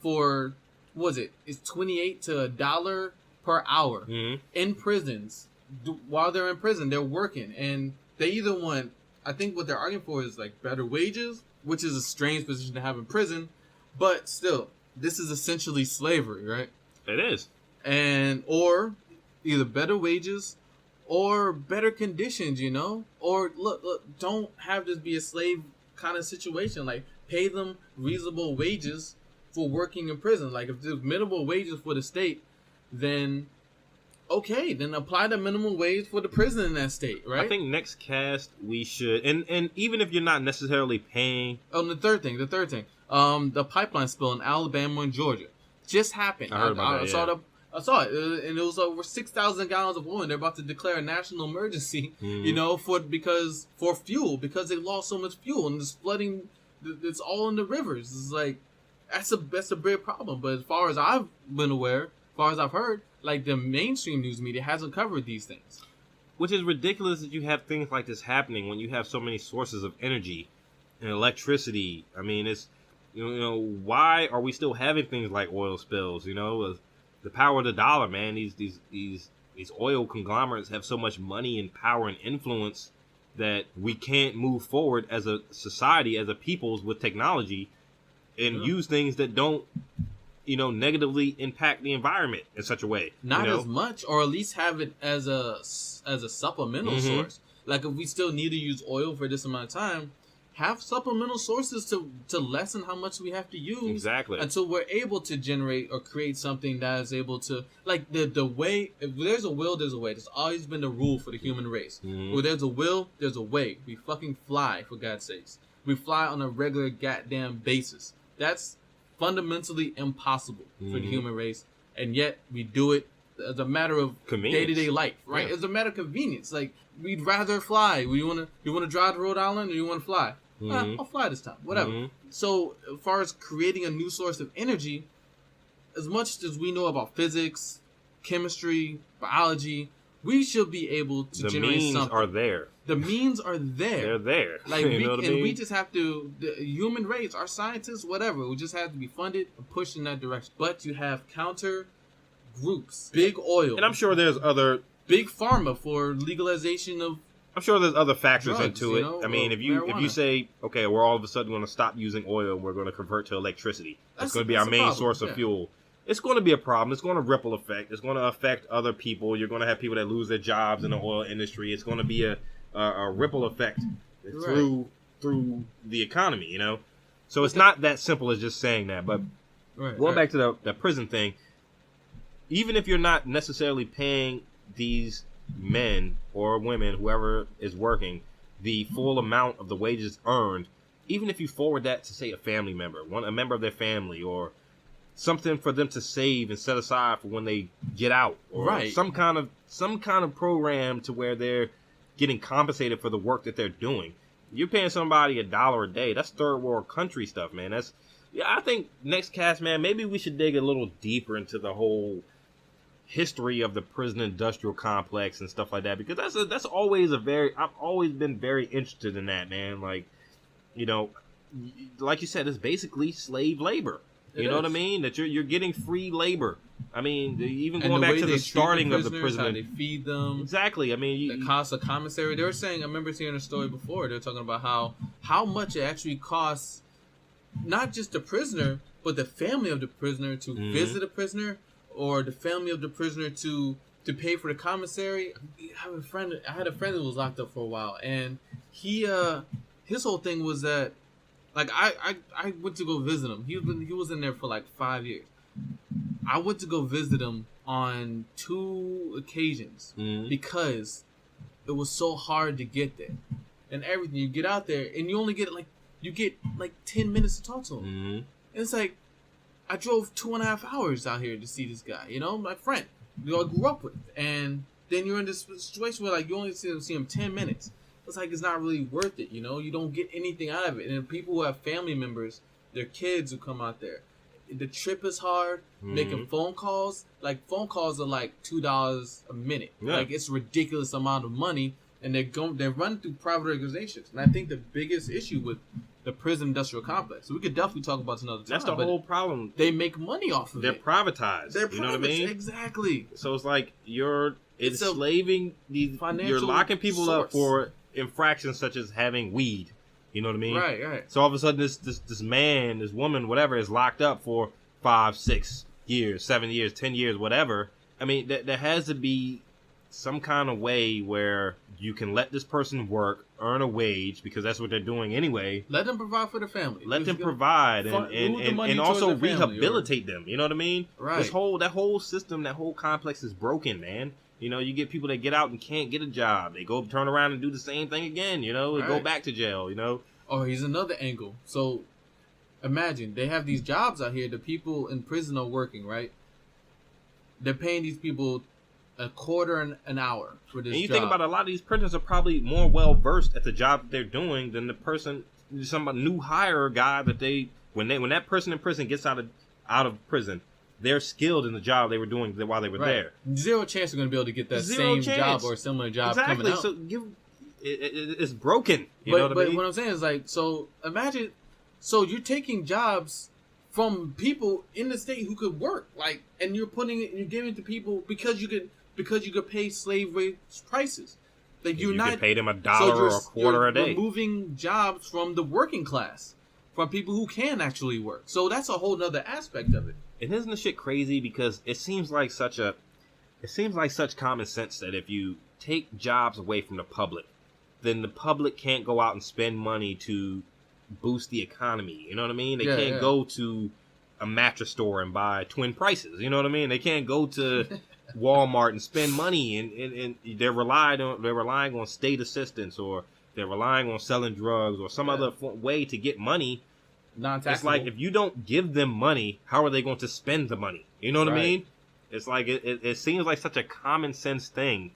for it's $28 to $1 per hour in prisons. While they're in prison, they're working, and they either want, I think what they're arguing for is like better wages, which is a strange position to have in prison, but still, this is essentially slavery, right? It is. Or either better wages or better conditions, or look, don't have this be a slave kind of situation. Like pay them reasonable wages for working in prison. Like if there's minimum wages for the state, then okay, then apply the minimum wage for the prison in that state, right? I think next cast we should, and even if you're not necessarily paying. Oh, the third thing, the pipeline spill in Alabama and Georgia just happened. I heard about that. I saw it, and it was over 6,000 gallons of oil. And they're about to declare a national emergency, for fuel because they lost so much fuel and this flooding. It's all in the rivers. It's like that's a big problem. But as far as I've been aware, as far as I've heard, like the mainstream news media hasn't covered these things. Which is ridiculous that you have things like this happening when you have so many sources of energy and electricity. I mean, it's why are we still having things like oil spills? The power of the dollar, man. These oil conglomerates have so much money and power and influence that we can't move forward as a society, as a peoples with technology, and use things that don't, negatively impact the environment in such a way. Not as much, or at least have it as a supplemental source. Like if we still need to use oil for this amount of time, have supplemental sources to lessen how much we have to use. Exactly. Until we're able to generate or create something that is able to, like the way, if there's a will, there's a way. That's always been the rule for the human race. Where there's a will, there's a way. We fucking fly, for God's sakes. We fly on a regular goddamn basis. That's fundamentally impossible for the human race, and yet we do it as a matter of day-to-day life, right? Yeah. It's a matter of convenience. Like, we'd rather fly. You want to drive to Rhode Island, or you want to fly? I'll fly this time. Whatever. So, as far as creating a new source of energy, as much as we know about physics, chemistry, biology, we should be able to generate something. The means are there. The means are there. They're there. Like, we just have to, the human race, our scientists, whatever, we just have to be funded and pushed in that direction. But you have counter groups, big oil. And I'm sure there's other... Big pharma for legalization of... I'm sure there's other factors drugs, into it. Know, I mean, if you say, okay, we're all of a sudden going to stop using oil and we're going to convert to electricity. That's going to be our main source of fuel. It's going to be a problem. It's going to ripple effect. It's going to affect other people. You're going to have people that lose their jobs in the oil industry. It's going to be a ripple effect through the economy, you know? So it's not that simple as just saying that. But going back to the prison thing, even if you're not necessarily paying these men or women, whoever is working, the full amount of the wages earned, even if you forward that to, say, a family member, a member of their family, or something for them to save and set aside for when they get out, or some kind of program to where they're getting compensated for the work that they're doing. You're paying somebody $1 a day. That's third world country stuff, man. I think next cast, man, maybe we should dig a little deeper into the whole history of the prison industrial complex and stuff like that, because that's always I've always been very interested in that, man. Like, you know, like you said, it's basically slave labor. You know what I mean? That you're getting free labor. I mean, even going back to the starting of the prison, how they feed them. Exactly. I mean, the cost of commissary. They were saying, I remember hearing a story before. They were talking about how much it actually costs, not just the prisoner, but the family of the prisoner to visit a prisoner, or the family of the prisoner to pay for the commissary. I had a friend that was locked up for a while, and his whole thing was that, like, I went to go visit him. He was in there for like 5 years. I went to go visit him on 2 occasions because it was so hard to get there and everything. You get out there and you only get like 10 minutes to talk to him. And it's like, I drove 2.5 hours out here to see this guy, you know, my friend, I grew up with. And then you're in this situation where, like, you only see him 10 minutes. It's like, it's not really worth it, you know? You don't get anything out of it. And then people who have family members, their kids who come out there, the trip is hard. Making phone calls, like, phone calls are like $2 a minute. Like, it's a ridiculous amount of money. And they're run through private organizations. And I think the biggest issue with the prison industrial complex, so we could definitely talk about this another time. That's the whole problem. They make money off of it. They're privatized. You know what I mean? Exactly. So it's like you're enslaving these. You're locking people up for infractions such as having weed. You know what I mean? Right. So all of a sudden, this man, this woman, whatever, is locked up for 5, 6 years, 7 years, 10 years, whatever. I mean, there has to be some kind of way where you can let this person work, earn a wage, because that's what they're doing anyway. Let them provide for the family. Let them provide and also rehabilitate them. You know what I mean? Right. That whole system, that whole complex is broken, man. You know, you get people that get out and can't get a job. They go turn around and do the same thing again, you know, and go back to jail, you know. Oh, here's another angle. So imagine they have these jobs out here. The people in prison are working, right? They're paying these people $0.25 an hour for this job. And you think about it, a lot of these prisoners are probably more well versed at the job that they're doing than the person, some new hire guy that when that person in prison gets out of prison, they're skilled in the job they were doing while they were there. Zero chance they're going to be able to get that same job or a similar job coming out. So it's broken. You know what I mean? But what I'm saying is, like, so imagine, so you're taking jobs from people in the state who could work, like, and you're giving it to people because you could pay slave rate prices. Like, you could pay them $1 or a quarter a day. You're removing jobs from the working class, from people who can actually work. So that's a whole nother aspect of it. And isn't this shit crazy? Because it seems like such common sense that if you take jobs away from the public, then the public can't go out and spend money to boost the economy. You know what I mean? They can't go to a mattress store and buy twin prices. You know what I mean? They can't go to Walmart and spend money, and they're relying on state assistance, or they're relying on selling drugs or some other way to get money. non-taxable. It's like if you don't give them money, how are they going to spend the money? You know what I mean? It's like it seems like such a common sense thing,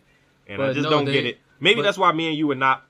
and I just don't get it. Maybe that's why me and you are not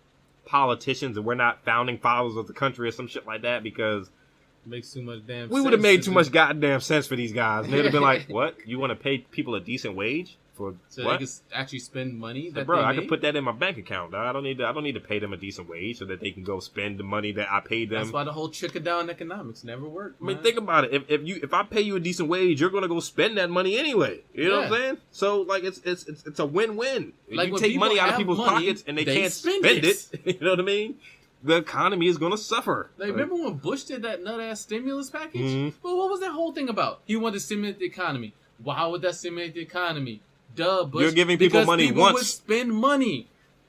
politicians and we're not founding fathers of the country or some shit like that, because it makes too much damn. We would have made too much goddamn sense for these guys. They'd have been like, "What? You want to pay people a decent wage for so what? They can actually spend money that bro, they I made? could put that in my bank account. Dog. I don't need to pay them a decent wage so that they can go spend the money that I paid them. That's why the whole trickle down economics never worked. I mean, think about it. If I pay you a decent wage, you're gonna go spend that money anyway. You know what I'm saying? So like it's a win-win. Like you take money out of people's pockets and they can't spend it. You know what I mean? The economy is gonna suffer. Like, remember when Bush did that nut-ass stimulus package? Mm-hmm. Well, what was that whole thing about? He wanted to stimulate the economy. Why would that stimulate the economy? Duh, Bush. You're giving people money people once. Would spend money.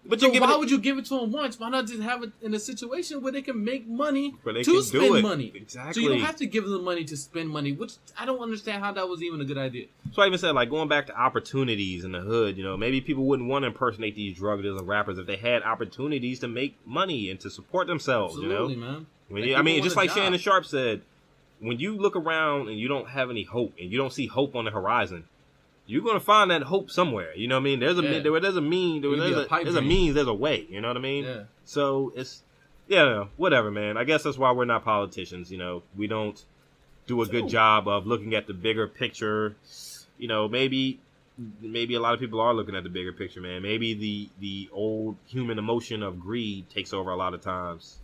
But so why would you give it to them once? Why not just have it in a situation where they can make money to spend money? Exactly. So you don't have to give them money to spend money, which I don't understand how that was even a good idea. So I even said, like, going back to opportunities in the hood, you know, maybe people wouldn't want to impersonate these drug dealers and rappers if they had opportunities to make money and to support themselves. Absolutely, you know, man. I mean, just like Shannon Sharp said, when you look around and you don't have any hope and you don't see hope on the horizon, you're gonna find that hope somewhere. You know what I mean? There's a means, there's a way. You know what I mean? Yeah. So it's whatever, man. I guess that's why we're not politicians. You know, we don't do a good job of looking at the bigger picture. You know, maybe a lot of people are looking at the bigger picture, man. Maybe the old human emotion of greed takes over a lot of times.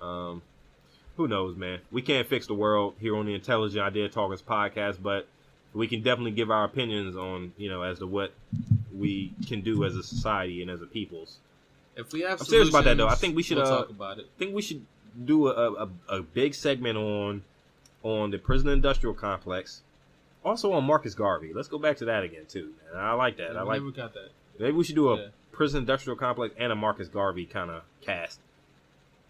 Who knows, man? We can't fix the world here on the Intelligent Idea Talkers podcast, but we can definitely give our opinions on, you know, as to what we can do as a society and as a peoples. If we have, I'm serious about that though. I think we should talk about it. I think we should do a big segment on the prison industrial complex. Also on Marcus Garvey. Let's go back to that again too. Man. I like that. Yeah, I never got that. Maybe we should do a prison industrial complex and a Marcus Garvey kind of cast.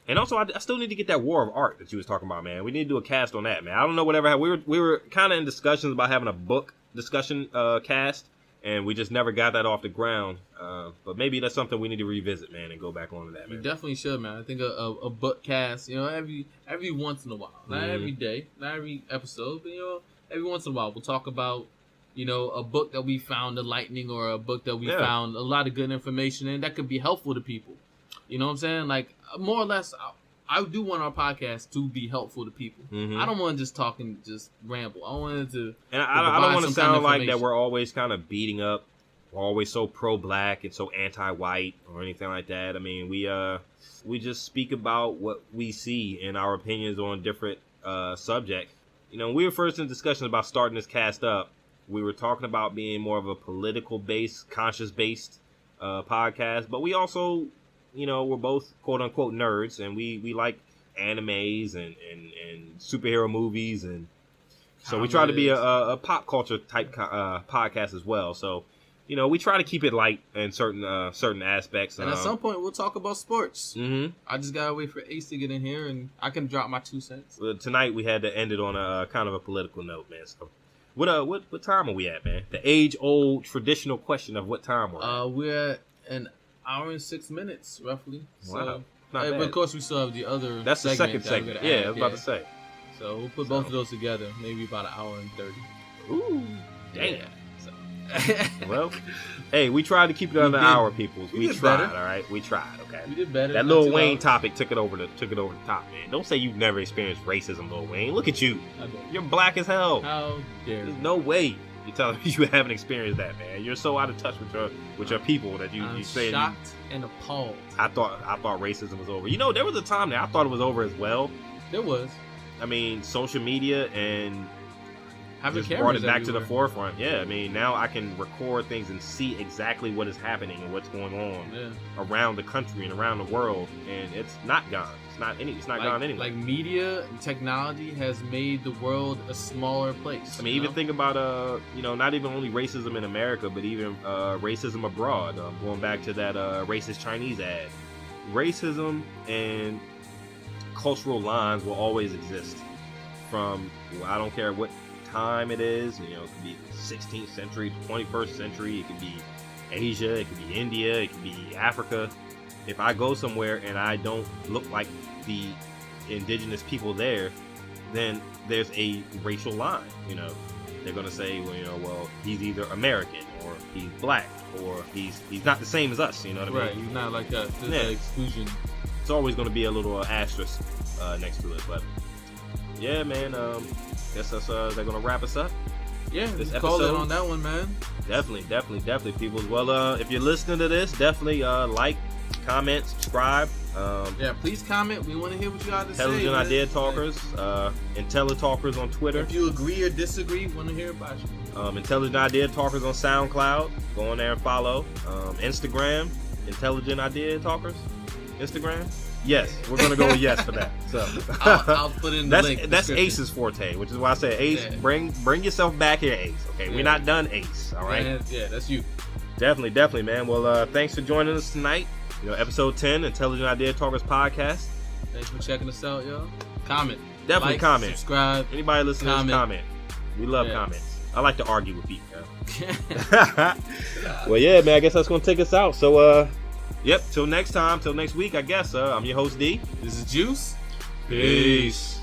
And also, I still need to get that War of Art that you was talking about, man. We need to do a cast on that, man. I don't know whatever. We were kind of in discussions about having a book discussion cast, and we just never got that off the ground. But maybe that's something we need to revisit, man, and go back on to that, man. You definitely should, man. I think a book cast, you know, every once in a while, not every day, not every episode, but you know, every once in a while, we'll talk about, you know, a book that we found enlightening or a book that we found a lot of good information in that could be helpful to people. You know what I'm saying? Like, more or less, I do want our podcast to be helpful to people. Mm-hmm. I don't want to just talk and just ramble. I want it to. And I don't want to sound like that we're always kind of beating up. We're always so pro-black and so anti-white or anything like that. I mean, we just speak about what we see and our opinions on different subjects. You know, we were first in discussion about starting this cast up. We were talking about being more of a political-based, conscious-based podcast, but we also, you know, we're both quote-unquote nerds, and we like animes and superhero movies, and so we try to be a pop culture type podcast as well. So, you know, we try to keep it light in certain aspects. And at some point, we'll talk about sports. Mm-hmm. I just gotta wait for Ace to get in here, and I can drop my 2 cents. Well, tonight we had to end it on a kind of a political note, man. So, what time are we at, man? The age-old traditional question of what time we're at. We're at an hour and 6 minutes, roughly. Wow. So, but of course, we still have the other. That's the second segment. Yeah, I was about to say. So we'll put both of those together, maybe about an hour and 30. Ooh, damn. Yeah. Well, hey, we tried to keep it under an hour, peoples. We tried, all right. We tried, okay. We did better. That Lil Wayne topic took it over the top, man. Don't say you've never experienced racism, Lil Wayne. Look at you. You're black as hell. How dare you? There's no way you're telling me you haven't experienced that, man. You're so out of touch with your people that you say. I'm shocked and appalled. I thought racism was over. You know, there was a time that I thought it was over as well. There was. I mean, social media and just brought it back to the forefront. Yeah, I mean, now I can record things and see exactly what is happening and what's going on around the country and around the world, and it's not gone. It's not gone anywhere. Like, media and technology has made the world a smaller place. I mean, even think about you know, not even only racism in America, but even racism abroad. Going back to that racist Chinese ad, racism and cultural lines will always exist. From, I don't care what time it is, you know, it could be 16th century, 21st century, it could be Asia, it could be India, it could be Africa. If I go somewhere and I don't look like the indigenous people there, then there's a racial line. You know, they're gonna say, well, he's either American or he's black or he's not the same as us. You know what I mean? Right. He's not like us. There's Yeah. that exclusion. It's always gonna be a little asterisk next to it. But yeah, man. Guess that's they're gonna wrap us up. Yeah, This just call it episode. on that one, man. Definitely, people. Well, if you're listening to this, definitely like, comment, subscribe. Yeah, please comment. We want to hear what you got to say. Intelligent man. Idea Talkers, IntelliTalkers on Twitter. If you agree or disagree, we want to hear about you. Intelligent Idea Talkers on SoundCloud. Go on there and follow. Instagram, Intelligent Idea Talkers. Instagram. Yes, we're gonna go with yes for that. So I'll put in the link. That's description. Ace's forte, which is why I said Ace. Yeah. Bring yourself back here, Ace. Okay, Yeah. we're not done, Ace. All right. Yeah, that's you. Definitely, man. Well, thanks for joining us tonight. Episode 10, Intelligent Idea Talkers podcast. Thanks for checking us out, yo. Comment. Definitely like, comment. Subscribe. Anybody listening, comment. We love Yeah. comments. I like to argue with people. Well, yeah, man. I guess that's gonna take us out. So, yep. Till next time. Till next week. I guess. I'm your host D. This is Juice. Peace.